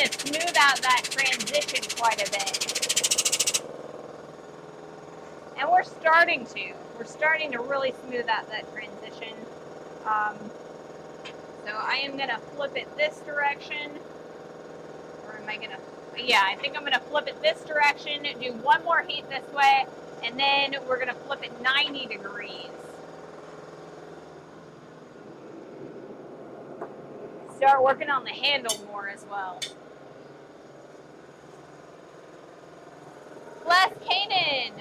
Smooth out that transition quite a bit. And we're starting to really smooth out that transition. So I am going to flip it this direction. Or am I going to? Yeah, I think I'm going to flip it this direction, do one more heat this way, and then we're going to flip it 90 degrees. Start working on the handle more as well. Bless Kanan,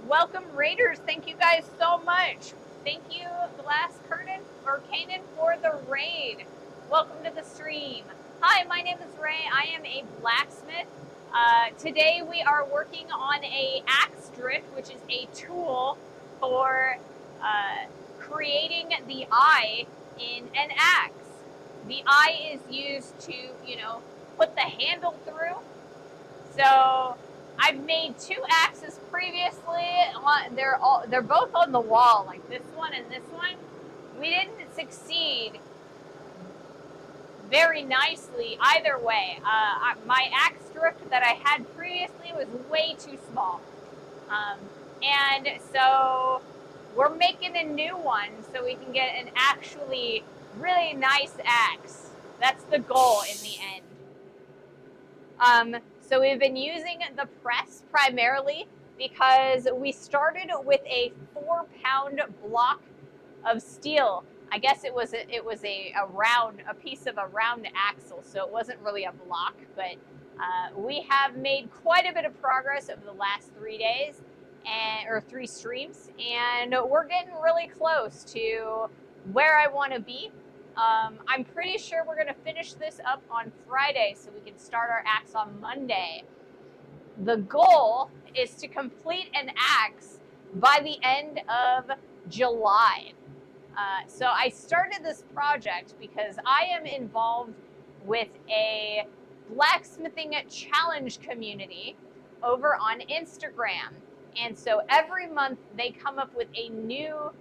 welcome Raiders. Thank you guys so much. Thank you, Blast Kanan, for the raid. Welcome to the stream. Hi, my name is Ray. I am a blacksmith. Today we are working on a axe drift, which is a tool for creating the eye in an axe. The eye is used to, put the handle through. So I've made 2 axes previously. They're both on the wall, like this one and this one. We didn't succeed very nicely either way. My axe drift that I had previously was way too small. And so we're making a new one so we can get an actually really nice axe. That's the goal in the end. So we've been using the press primarily because we started with a 4-pound block of steel. I guess it was a piece of a round axle, so it wasn't really a block, but we have made quite a bit of progress over the last 3 days, or 3 streams, and we're getting really close to where I want to be. I'm pretty sure we're going to finish this up on Friday so we can start our axe on Monday. The goal is to complete an axe by the end of July. So I started this project because I am involved with a blacksmithing challenge community over on Instagram. And so every month they come up with a new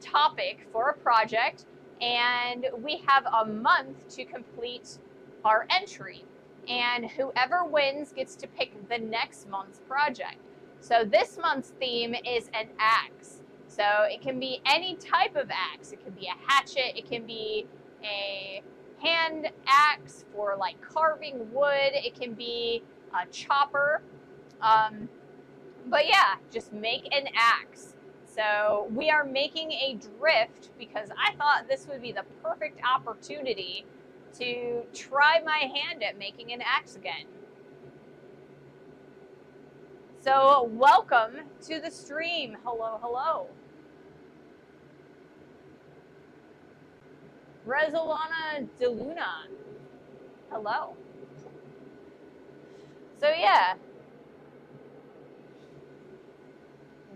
topic for a project, and we have a month to complete our entry. And whoever wins gets to pick the next month's project. So this month's theme is an axe. So it can be any type of axe. It can be a hatchet. It can be a hand axe for like carving wood. It can be a chopper. But yeah, just make an axe. So we are making a drift because I thought this would be the perfect opportunity to try my hand at making an axe again. So welcome to the stream. Hello, hello. Resolana de Luna. Hello. So yeah.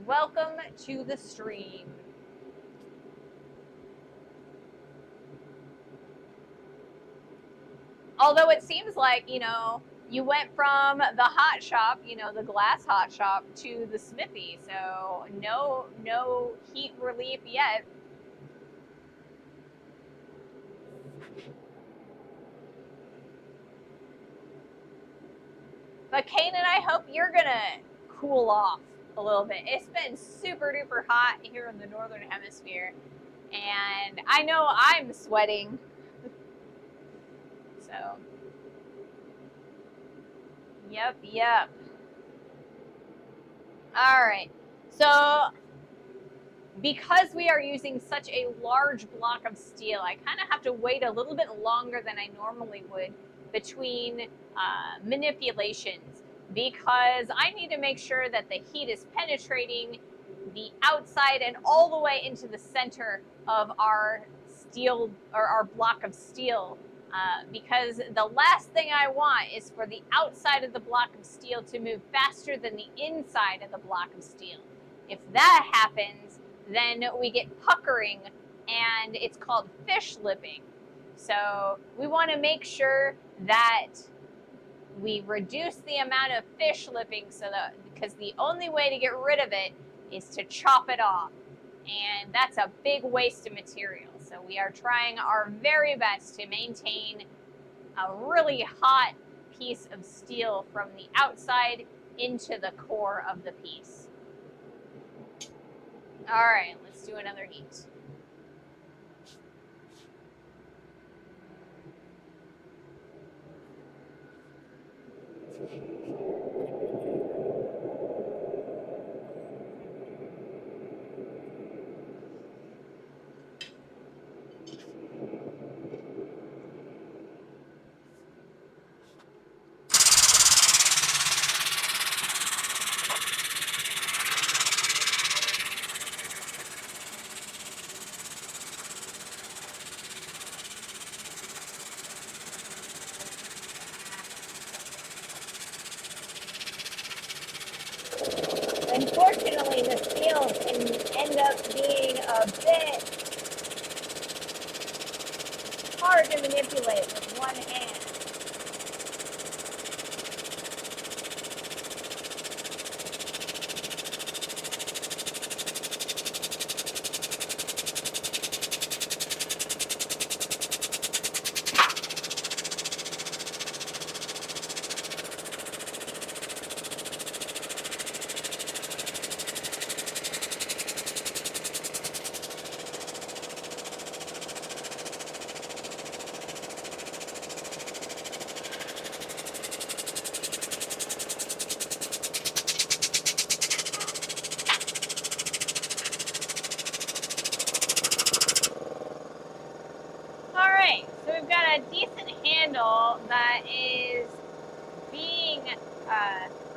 Welcome to the stream. Although it seems like, you went from the hot shop, the glass hot shop, to the smithy. So no heat relief yet. But Kanan, I hope you're gonna cool off a little bit. It's been super duper hot here in the northern hemisphere, and I know I'm sweating. So, yep. All right. So, because we are using such a large block of steel, I kind of have to wait a little bit longer than I normally would between manipulations, because I need to make sure that the heat is penetrating the outside and all the way into the center of our steel, or our block of steel, because the last thing I want is for the outside of the block of steel to move faster than the inside of the block of steel. If that happens, then we get puckering, and it's called fish lipping. So we want to make sure that we reduce the amount of fish lipping, because the only way to get rid of it is to chop it off, and that's a big waste of material. So we are trying our very best to maintain a really hot piece of steel from the outside into the core of the piece. All right, let's do another heat. to manipulate with one hand. So we've got a decent handle that is being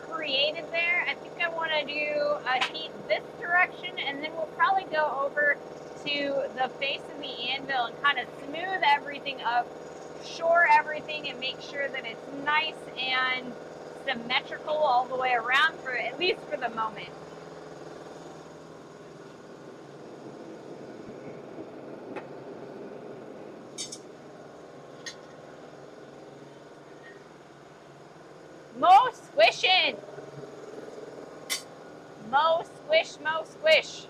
created there. I think I want to do a heat this direction, and then we'll probably go over to the face of the anvil and kind of smooth everything up, shore everything, and make sure that it's nice and symmetrical all the way around, for at least for the moment. Mo squishing. Mo squish, mo squish.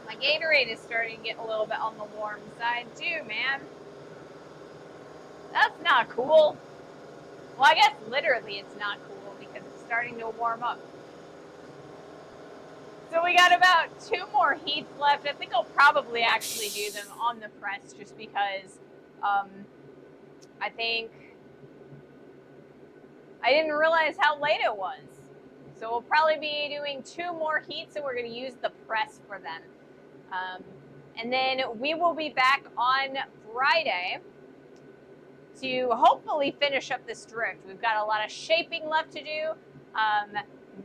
My Gatorade is starting to get a little bit on the warm side too, man. That's not cool. Well, I guess literally it's not cool because it's starting to warm up. So we got about 2 more heats left. I think I'll probably actually do them on the press just because I think I didn't realize how late it was. So we'll probably be doing 2 more heats, and we're going to use the press for them. And then we will be back on Friday to hopefully finish up this drift. We've got a lot of shaping left to do.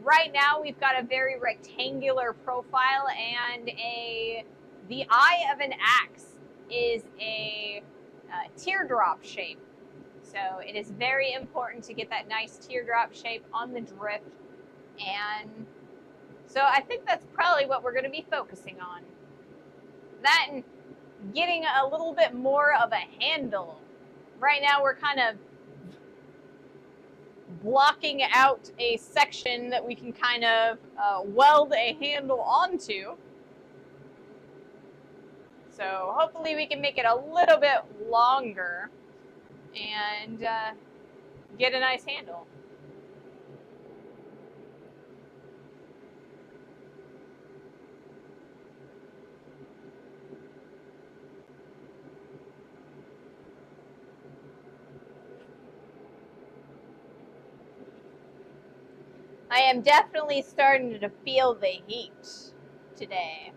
Right now we've got a very rectangular profile, and the eye of an axe is a teardrop shape. So it is very important to get that nice teardrop shape on the drift. And so I think that's probably what we're going to be focusing on. That and getting a little bit more of a handle. Right now we're kind of blocking out a section that we can kind of weld a handle onto. So hopefully we can make it a little bit longer and get a nice handle. I am definitely starting to feel the heat today.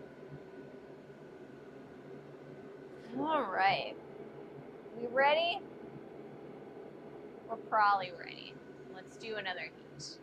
All right. We ready? We're probably ready. Let's do another heat.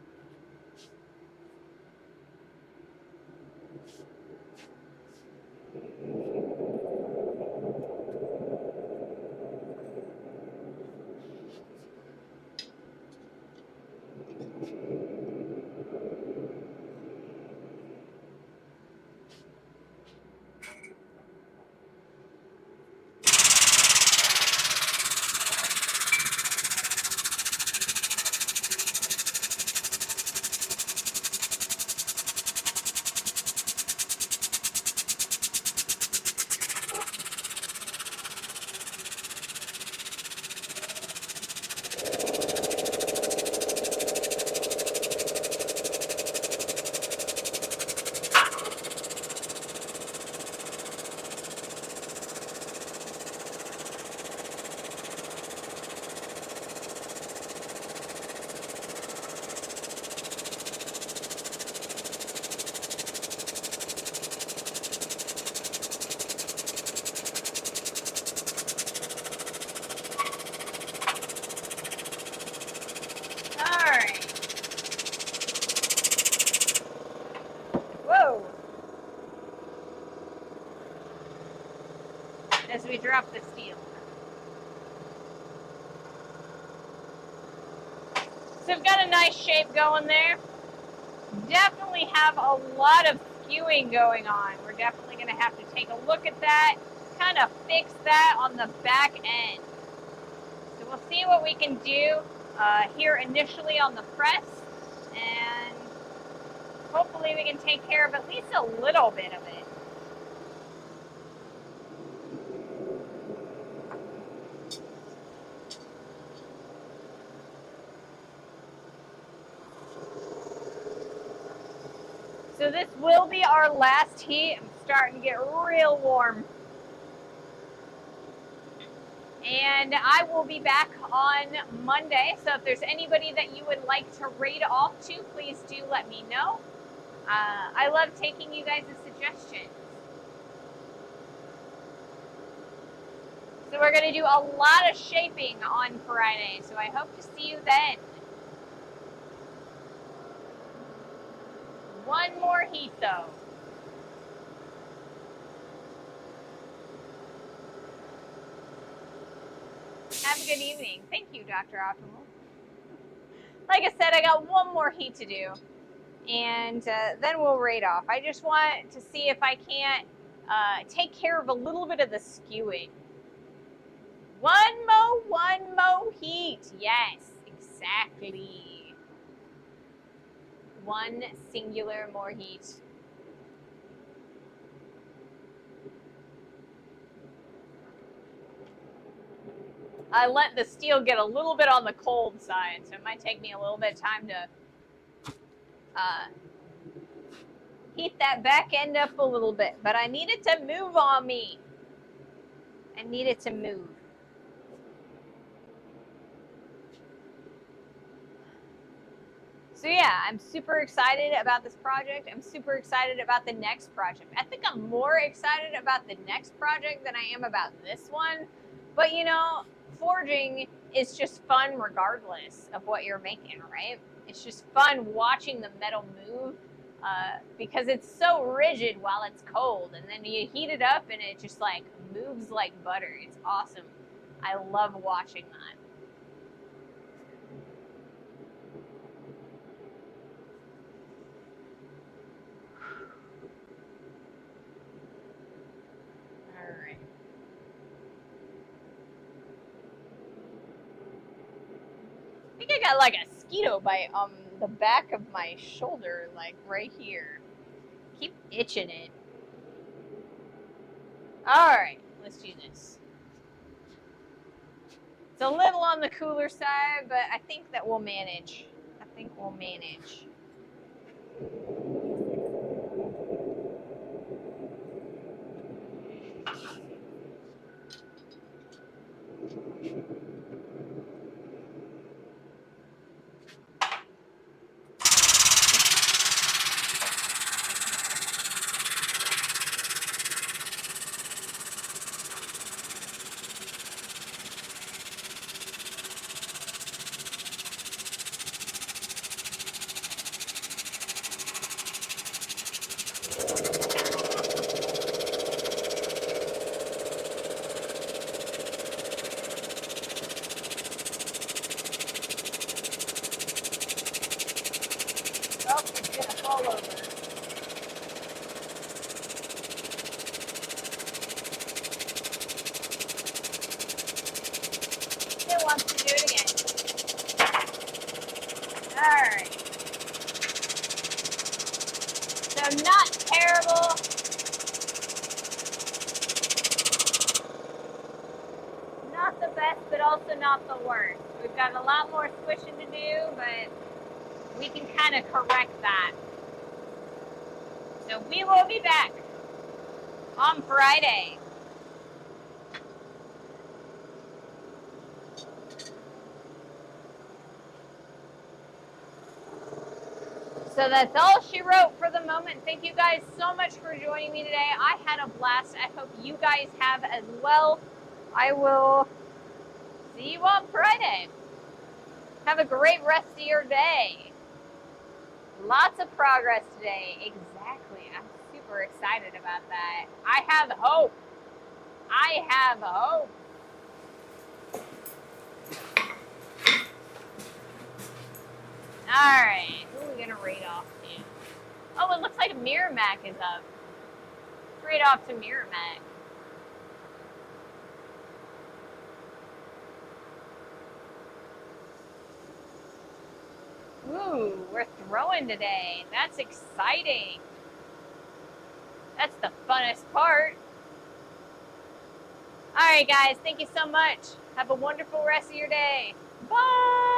drop the steel. So we've got a nice shape going there. Definitely have a lot of skewing going on. We're definitely going to have to take a look at that, kind of fix that on the back end. So we'll see what we can do here initially on the press, and hopefully we can take care of at least a little bit of it. So this will be our last heat. I'm starting to get real warm. And I will be back on Monday. So if there's anybody that you would like to raid off to, please do let me know. I love taking you guys' suggestions. So we're going to do a lot of shaping on Friday. So I hope to see you then. One more heat though. Have a good evening. Thank you, Dr. Optimal. Like I said, I got one more heat to do, and then we'll raid off. I just want to see if I can't take care of a little bit of the skewing. One more heat. Yes, exactly. One singular more heat. I let the steel get a little bit on the cold side, so it might take me a little bit of time to heat that back end up a little bit. But I need it to move on me. I need it to move. So yeah, I'm super excited about this project. I'm super excited about the next project. I think I'm more excited about the next project than I am about this one. But you know, forging is just fun regardless of what you're making, right? It's just fun watching the metal move because it's so rigid while it's cold. And then you heat it up and it just like moves like butter. It's awesome. I love watching that. I think I got like a mosquito bite on the back of my shoulder, like right here. Keep itching it. Alright, let's do this. It's a little on the cooler side, but I think that we'll manage. I think we'll manage. Oh, it's gonna fall over. It wants to do it again. Alright. So not terrible. Not the best, but also not the worst. We've got a lot more squishing to do, but we can kind of correct that. So we will be back on Friday. So that's all she wrote for the moment. Thank you guys so much for joining me today. I had a blast. I hope you guys have as well. I will see you on Friday. Have a great rest of your day. Lots of progress today. Exactly. I'm super excited about that. I have hope. I have hope. All right, who are we gonna rate off to? Oh, it looks like Miramac is up. Rate off to Miramac. Ooh, we're throwing today. That's exciting. That's the funnest part. All right, guys, thank you so much. Have a wonderful rest of your day. Bye.